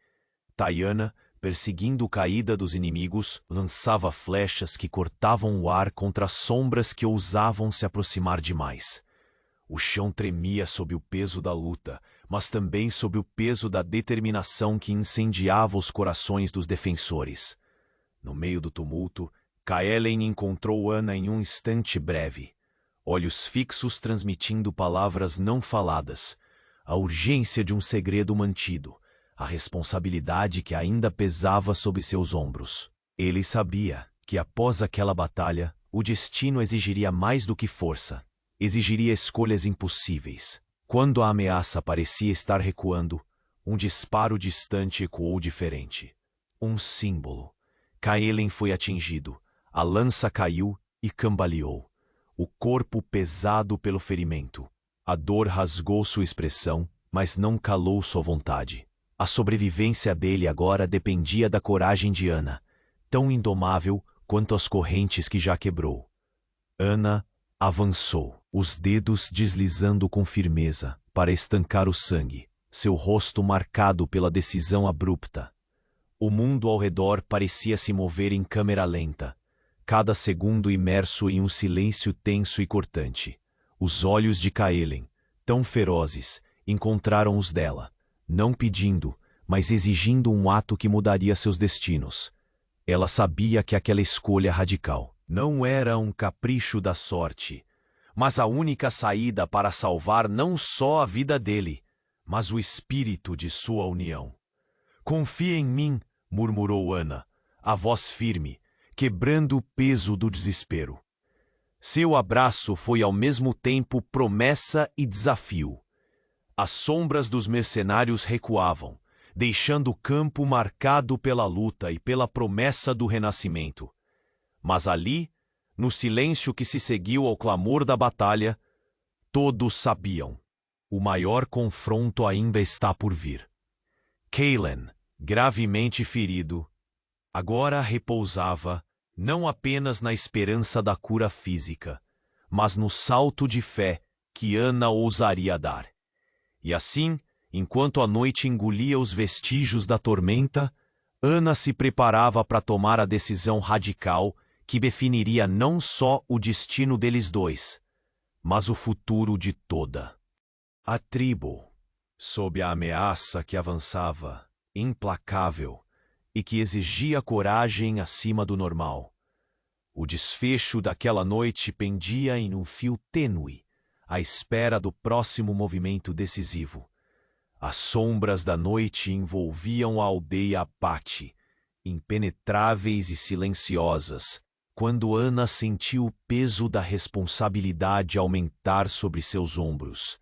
Tayana, perseguindo a caída dos inimigos, lançava flechas que cortavam o ar contra as sombras que ousavam se aproximar demais. O chão tremia sob o peso da luta, mas também sob o peso da determinação que incendiava os corações dos defensores. No meio do tumulto, Caelen encontrou Ana em um instante breve. Olhos fixos transmitindo palavras não faladas, a urgência de um segredo mantido, a responsabilidade que ainda pesava sobre seus ombros. Ele sabia que após aquela batalha, o destino exigiria mais do que força. Exigiria escolhas impossíveis. Quando a ameaça parecia estar recuando, um disparo distante ecoou diferente. Um símbolo. Caelen foi atingido, a lança caiu e cambaleou. O corpo pesado pelo ferimento. A dor rasgou sua expressão, mas não calou sua vontade. A sobrevivência dele agora dependia da coragem de Ana, tão indomável quanto as correntes que já quebrou. Ana avançou, os dedos deslizando com firmeza para estancar o sangue, seu rosto marcado pela decisão abrupta. O mundo ao redor parecia se mover em câmera lenta, cada segundo imerso em um silêncio tenso e cortante. Os olhos de Caelen, tão ferozes, encontraram os dela, não pedindo, mas exigindo um ato que mudaria seus destinos. Ela sabia que aquela escolha radical não era um capricho da sorte, mas a única saída para salvar não só a vida dele, mas o espírito de sua união. Confia em mim, murmurou Ana, a voz firme, quebrando o peso do desespero. Seu abraço foi ao mesmo tempo promessa e desafio. As sombras dos mercenários recuavam, deixando o campo marcado pela luta e pela promessa do renascimento. Mas ali, no silêncio que se seguiu ao clamor da batalha, todos sabiam: o maior confronto ainda está por vir. Cailan, gravemente ferido, agora repousava não apenas na esperança da cura física, mas no salto de fé que Ana ousaria dar. E assim, enquanto a noite engolia os vestígios da tormenta, Ana se preparava para tomar a decisão radical que definiria não só o destino deles dois, mas o futuro de toda a tribo. Sob a ameaça que avançava, implacável, e que exigia coragem acima do normal, o desfecho daquela noite pendia em um fio tênue, à espera do próximo movimento decisivo. As sombras da noite envolviam a aldeia Apate, impenetráveis e silenciosas, quando Ana sentiu o peso da responsabilidade aumentar sobre seus ombros.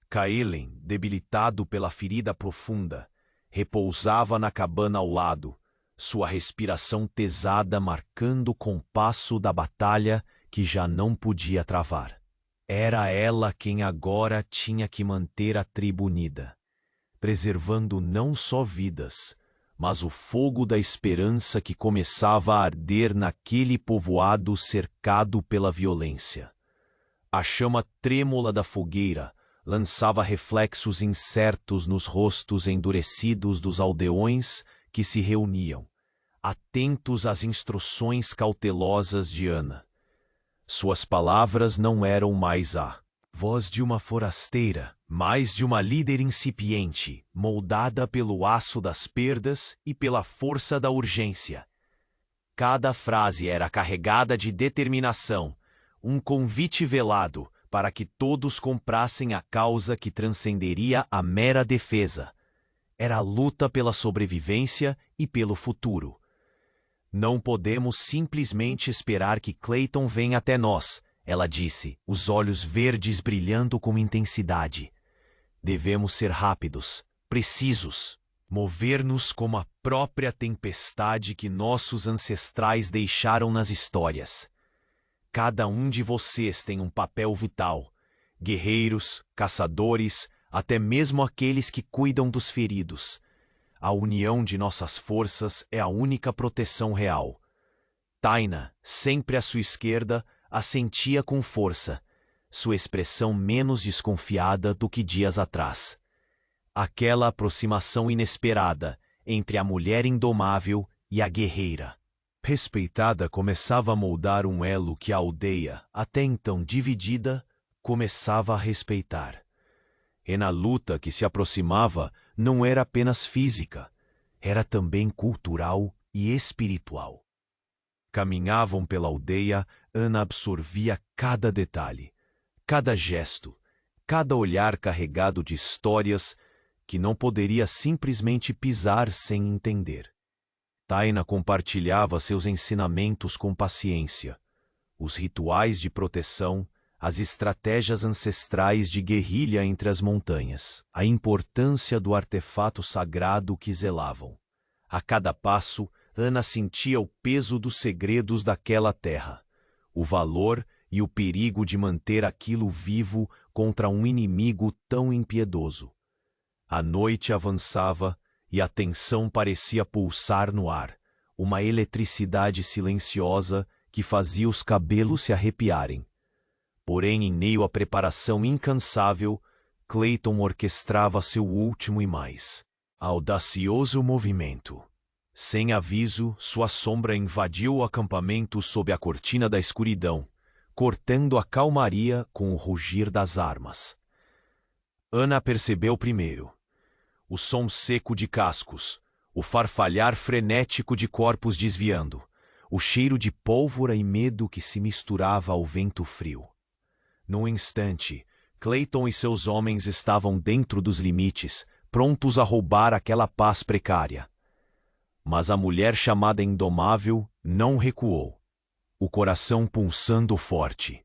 Cailan, debilitado pela ferida profunda, repousava na cabana ao lado, sua respiração pesada marcando o compasso da batalha que já não podia travar. Era ela quem agora tinha que manter a tribo unida, preservando não só vidas, mas o fogo da esperança que começava a arder naquele povoado cercado pela violência. A chama trêmula da fogueira lançava reflexos incertos nos rostos endurecidos dos aldeões que se reuniam, atentos às instruções cautelosas de Ana. Suas palavras não eram mais a voz de uma forasteira, mas de uma líder incipiente, moldada pelo aço das perdas e pela força da urgência. Cada frase era carregada de determinação, um convite velado para que todos comprassem a causa que transcenderia a mera defesa. Era a luta pela sobrevivência e pelo futuro. Não podemos simplesmente esperar que Clayton venha até nós, ela disse, os olhos verdes brilhando com intensidade. Devemos ser rápidos, precisos, mover-nos como a própria tempestade que nossos ancestrais deixaram nas histórias. Cada um de vocês tem um papel vital. Guerreiros, caçadores, até mesmo aqueles que cuidam dos feridos. A união de nossas forças é a única proteção real. Taina, sempre à sua esquerda, assentia com força, sua expressão menos desconfiada do que dias atrás. Aquela aproximação inesperada entre a mulher indomável e a guerreira respeitada começava a moldar um elo que a aldeia, até então dividida, começava a respeitar. E na luta que se aproximava não era apenas física, era também cultural e espiritual. Caminhavam pela aldeia, Ana absorvia cada detalhe, cada gesto, cada olhar carregado de histórias que não poderia simplesmente pisar sem entender. Taina compartilhava seus ensinamentos com paciência, os rituais de proteção, as estratégias ancestrais de guerrilha entre as montanhas, a importância do artefato sagrado que zelavam. A cada passo, Ana sentia o peso dos segredos daquela terra, o valor e o perigo de manter aquilo vivo contra um inimigo tão impiedoso. A noite avançava e a tensão parecia pulsar no ar, uma eletricidade silenciosa que fazia os cabelos se arrepiarem. Porém, em meio à preparação incansável, Clayton orquestrava seu último e mais audacioso movimento. Sem aviso, sua sombra invadiu o acampamento sob a cortina da escuridão, cortando a calmaria com o rugir das armas. Ana percebeu primeiro. O som seco de cascos, o farfalhar frenético de corpos desviando, o cheiro de pólvora e medo que se misturava ao vento frio. Num instante, Clayton e seus homens estavam dentro dos limites, prontos a roubar aquela paz precária. Mas a mulher chamada Indomável não recuou, o coração pulsando forte.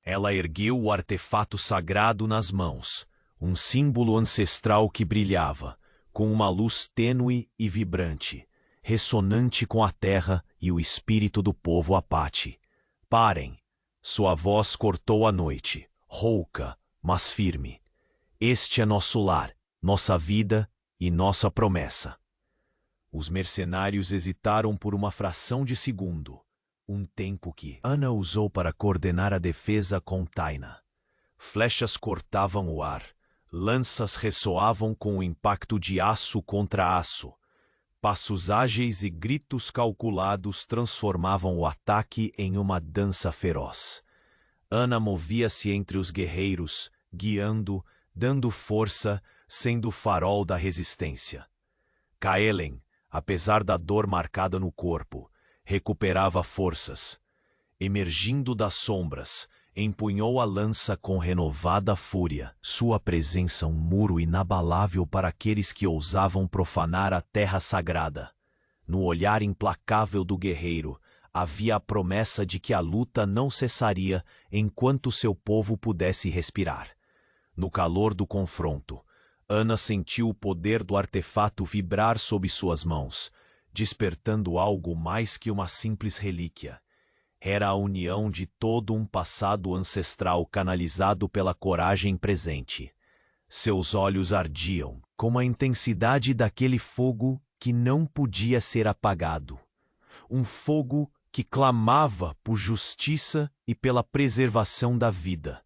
Ela ergueu o artefato sagrado nas mãos, um símbolo ancestral que brilhava, com uma luz tênue e vibrante, ressonante com a terra e o espírito do povo Apate. Parem! Sua voz cortou a noite, rouca, mas firme. Este é nosso lar, nossa vida e nossa promessa. Os mercenários hesitaram por uma fração de segundo, um tempo que Ana usou para coordenar a defesa com Taina. Flechas cortavam o ar, lanças ressoavam com o impacto de aço contra aço. Passos ágeis e gritos calculados transformavam o ataque em uma dança feroz. Ana movia-se entre os guerreiros, guiando, dando força, sendo o farol da resistência. Kaelen, apesar da dor marcada no corpo, recuperava forças. Emergindo das sombras, empunhou a lança com renovada fúria, sua presença um muro inabalável para aqueles que ousavam profanar a terra sagrada. No olhar implacável do guerreiro, havia a promessa de que a luta não cessaria enquanto seu povo pudesse respirar. No calor do confronto, Ana sentiu o poder do artefato vibrar sob suas mãos, despertando algo mais que uma simples relíquia. Era a união de todo um passado ancestral canalizado pela coragem presente. Seus olhos ardiam, com a intensidade daquele fogo que não podia ser apagado. Um fogo que clamava por justiça e pela preservação da vida.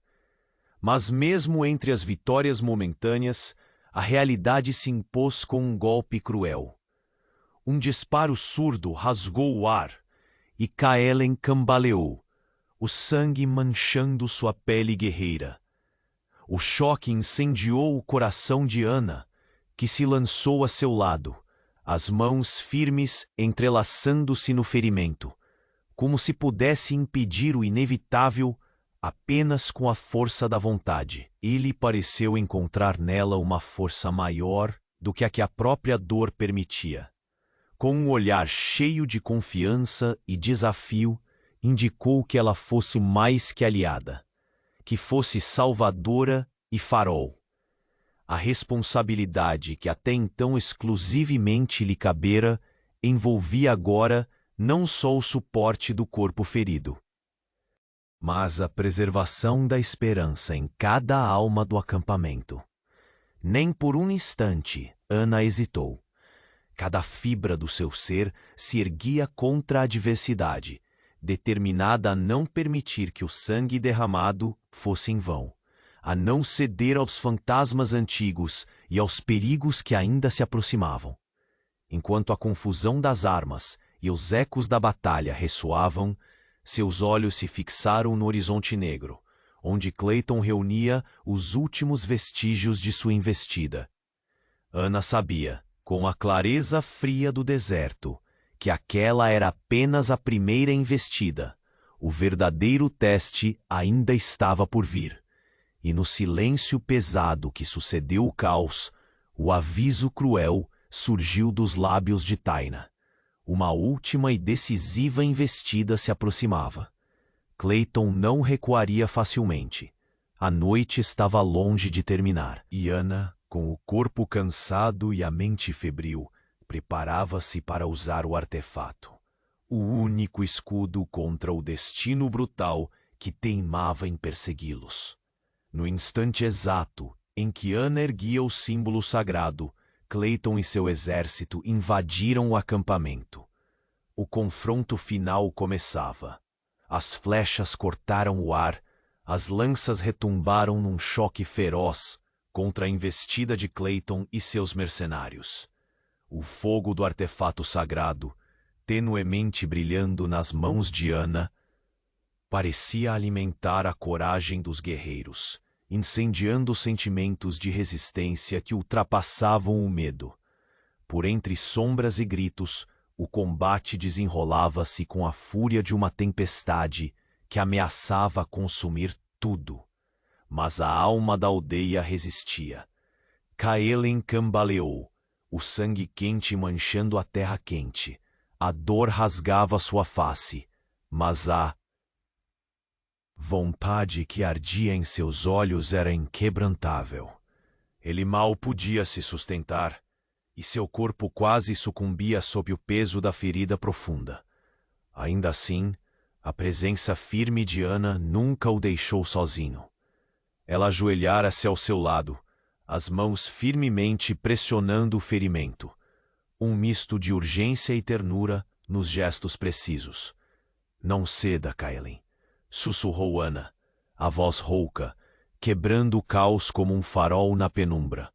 Mas mesmo entre as vitórias momentâneas, a realidade se impôs com um golpe cruel. Um disparo surdo rasgou o ar, e Kaelen cambaleou, o sangue manchando sua pele guerreira. O choque incendiou o coração de Ana, que se lançou a seu lado, as mãos firmes entrelaçando-se no ferimento, como se pudesse impedir o inevitável apenas com a força da vontade. Ele pareceu encontrar nela uma força maior do que a própria dor permitia. Com um olhar cheio de confiança e desafio, indicou que ela fosse mais que aliada, que fosse salvadora e farol. A responsabilidade que até então exclusivamente lhe cabera envolvia agora não só o suporte do corpo ferido, mas a preservação da esperança em cada alma do acampamento. Nem por um instante Ana hesitou. Cada fibra do seu ser se erguia contra a adversidade, determinada a não permitir que o sangue derramado fosse em vão, a não ceder aos fantasmas antigos e aos perigos que ainda se aproximavam. Enquanto a confusão das armas e os ecos da batalha ressoavam, seus olhos se fixaram no horizonte negro, onde Clayton reunia os últimos vestígios de sua investida. Ana sabia, com a clareza fria do deserto, que aquela era apenas a primeira investida. O verdadeiro teste ainda estava por vir. E no silêncio pesado que sucedeu o caos, o aviso cruel surgiu dos lábios de Taina. Uma última e decisiva investida se aproximava. Clayton não recuaria facilmente. A noite estava longe de terminar, e Ana, com o corpo cansado e a mente febril, preparava-se para usar o artefato. O único escudo contra o destino brutal que teimava em persegui-los. No instante exato em que Ana erguia o símbolo sagrado, Clayton e seu exército invadiram o acampamento. O confronto final começava. As flechas cortaram o ar, as lanças retumbaram num choque feroz contra a investida de Clayton e seus mercenários. O fogo do artefato sagrado, tenuemente brilhando nas mãos de Ana, parecia alimentar a coragem dos guerreiros, incendiando sentimentos de resistência que ultrapassavam o medo. Por entre sombras e gritos, o combate desenrolava-se com a fúria de uma tempestade que ameaçava consumir tudo. Mas a alma da aldeia resistia. Kaelen cambaleou, o sangue quente manchando a terra quente. A dor rasgava sua face, mas a vontade que ardia em seus olhos era inquebrantável. Ele mal podia se sustentar, e seu corpo quase sucumbia sob o peso da ferida profunda. Ainda assim, a presença firme de Ana nunca o deixou sozinho. Ela ajoelhara-se ao seu lado, as mãos firmemente pressionando o ferimento. Um misto de urgência e ternura nos gestos precisos. "Não ceda, Kaelen", sussurrou Ana, a voz rouca, quebrando o caos como um farol na penumbra.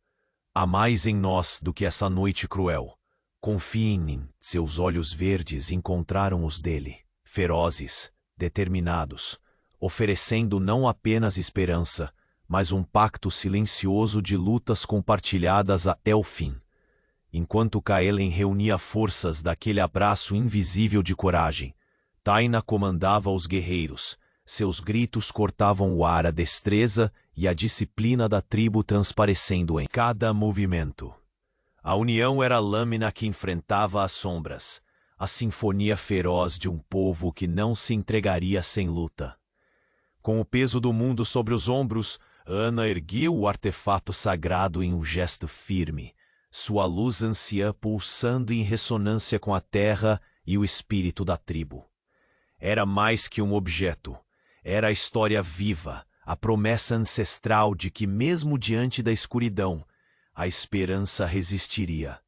"Há mais em nós do que essa noite cruel. Confie em mim." Seus olhos verdes encontraram os dele, ferozes, determinados, oferecendo não apenas esperança, mas um pacto silencioso de lutas compartilhadas até o fim. Enquanto Kaelen reunia forças daquele abraço invisível de coragem, Taina comandava os guerreiros. Seus gritos cortavam o ar, a destreza e a disciplina da tribo transparecendo em cada movimento. A união era a lâmina que enfrentava as sombras, a sinfonia feroz de um povo que não se entregaria sem luta. Com o peso do mundo sobre os ombros, Ana ergueu o artefato sagrado em um gesto firme, sua luz anciã pulsando em ressonância com a terra e o espírito da tribo. Era mais que um objeto, era a história viva, a promessa ancestral de que, mesmo diante da escuridão, a esperança resistiria.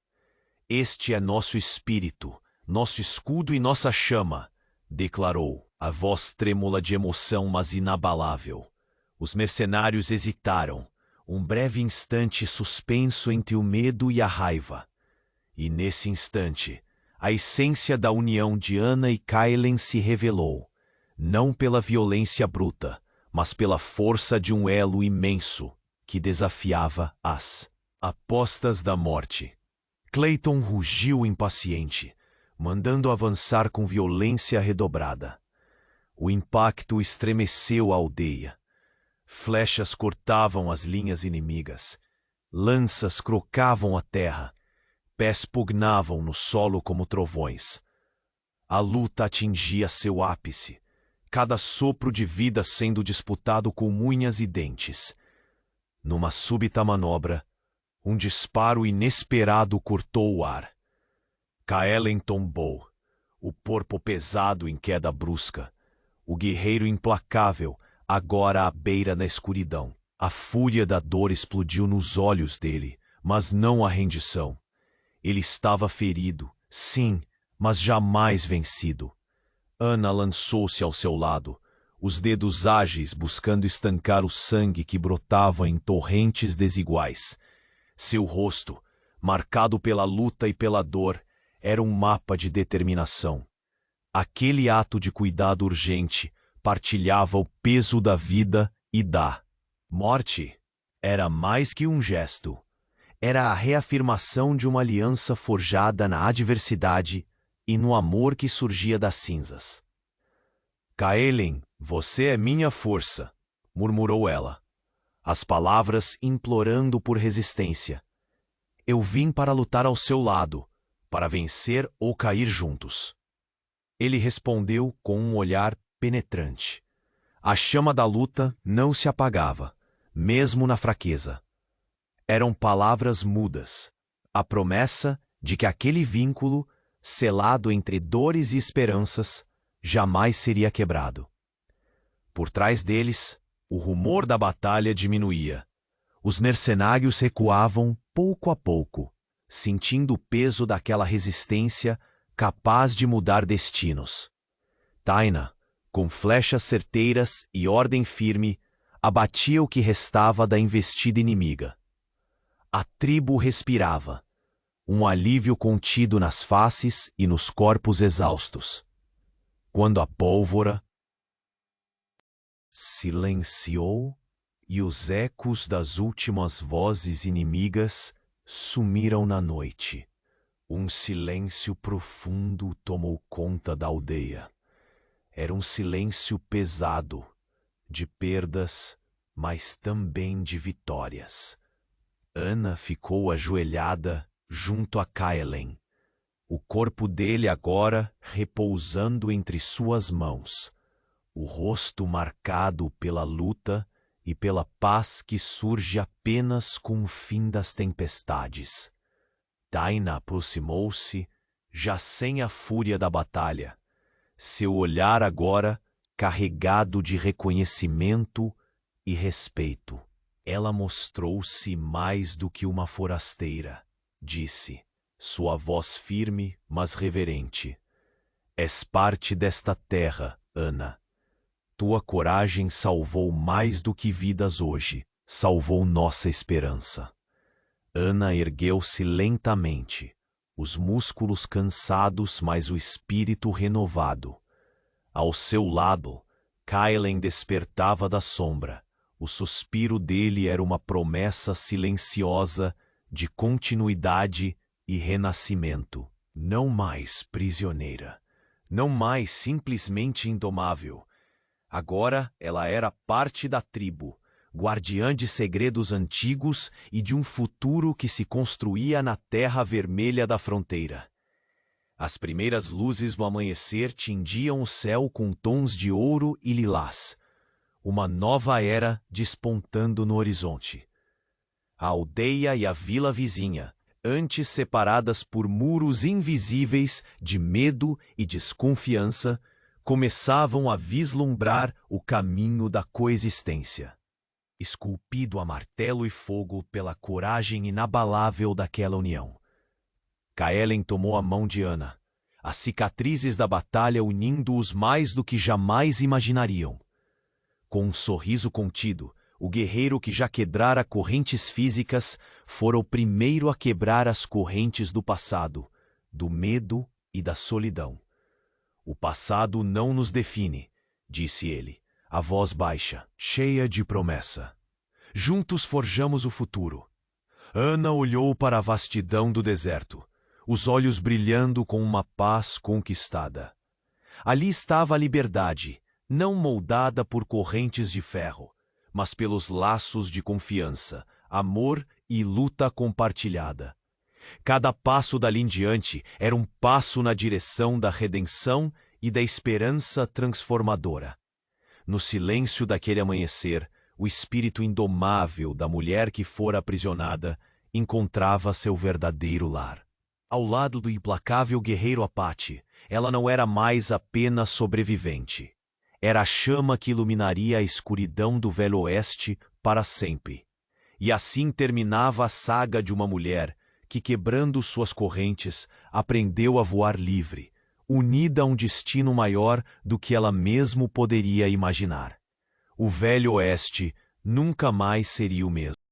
"Este é nosso espírito, nosso escudo e nossa chama", declarou, a voz trêmula de emoção, mas inabalável. Os mercenários hesitaram, um breve instante suspenso entre o medo e a raiva. E nesse instante, a essência da união de Ana e Kaelen se revelou, não pela violência bruta, mas pela força de um elo imenso que desafiava as apostas da morte. Clayton rugiu impaciente, mandando avançar com violência redobrada. O impacto estremeceu a aldeia. Flechas cortavam as linhas inimigas, lanças crocavam a terra, pés pugnavam no solo como trovões. A luta atingia seu ápice, cada sopro de vida sendo disputado com unhas e dentes. Numa súbita manobra, um disparo inesperado cortou o ar. Kaelen tombou, o corpo pesado em queda brusca, o guerreiro implacável, agora à beira da escuridão. A fúria da dor explodiu nos olhos dele, mas não a rendição. Ele estava ferido, sim, mas jamais vencido. Ana lançou-se ao seu lado, os dedos ágeis buscando estancar o sangue que brotava em torrentes desiguais. Seu rosto, marcado pela luta e pela dor, era um mapa de determinação. Aquele ato de cuidado urgente partilhava o peso da vida e da morte. Era mais que um gesto. Era a reafirmação de uma aliança forjada na adversidade e no amor que surgia das cinzas. "Kaelen, você é minha força", murmurou ela, as palavras implorando por resistência. "Eu vim para lutar ao seu lado, para vencer ou cair juntos." Ele respondeu com um olhar penetrante. A chama da luta não se apagava, mesmo na fraqueza. Eram palavras mudas, a promessa de que aquele vínculo, selado entre dores e esperanças, jamais seria quebrado. Por trás deles, o rumor da batalha diminuía. Os mercenários recuavam pouco a pouco, sentindo o peso daquela resistência capaz de mudar destinos. Taina, com flechas certeiras e ordem firme, abatia o que restava da investida inimiga. A tribo respirava, um alívio contido nas faces e nos corpos exaustos. Quando a pólvora silenciou e os ecos das últimas vozes inimigas sumiram na noite, um silêncio profundo tomou conta da aldeia. Era um silêncio pesado, de perdas, mas também de vitórias. Ana ficou ajoelhada, junto a Kaelen, o corpo dele agora repousando entre suas mãos, o rosto marcado pela luta e pela paz que surge apenas com o fim das tempestades. Daina aproximou-se, já sem a fúria da batalha, seu olhar agora carregado de reconhecimento e respeito. Ela mostrou-se mais do que uma forasteira, disse, sua voz firme, mas reverente. És parte desta terra, Ana. Tua coragem salvou mais do que vidas hoje, salvou nossa esperança. Ana ergueu-se lentamente, os músculos cansados, mas o espírito renovado. Ao seu lado, Kaelen despertava da sombra. O suspiro dele era uma promessa silenciosa de continuidade e renascimento. Não mais prisioneira, não mais simplesmente indomável. Agora ela era parte da tribo, guardiã de segredos antigos e de um futuro que se construía na terra vermelha da fronteira. As primeiras luzes do amanhecer tingiam o céu com tons de ouro e lilás, uma nova era despontando no horizonte. A aldeia e a vila vizinha, antes separadas por muros invisíveis de medo e desconfiança, começavam a vislumbrar o caminho da coexistência. Esculpido a martelo e fogo pela coragem inabalável daquela união. Kaelen tomou a mão de Ana, as cicatrizes da batalha unindo-os mais do que jamais imaginariam. Com um sorriso contido, o guerreiro que já quebrara correntes físicas fora o primeiro a quebrar as correntes do passado, do medo e da solidão. O passado não nos define, disse ele, a voz baixa, cheia de promessa. Juntos forjamos o futuro. Ana olhou para a vastidão do deserto, os olhos brilhando com uma paz conquistada. Ali estava a liberdade, não moldada por correntes de ferro, mas pelos laços de confiança, amor e luta compartilhada. Cada passo dali em diante era um passo na direção da redenção e da esperança transformadora. No silêncio daquele amanhecer, o espírito indomável da mulher que fora aprisionada encontrava seu verdadeiro lar. Ao lado do implacável guerreiro Apache, ela não era mais apenas sobrevivente. Era a chama que iluminaria a escuridão do Velho Oeste para sempre. E assim terminava a saga de uma mulher que, quebrando suas correntes, aprendeu a voar livre, unida a um destino maior do que ela mesmo poderia imaginar. O Velho Oeste nunca mais seria o mesmo.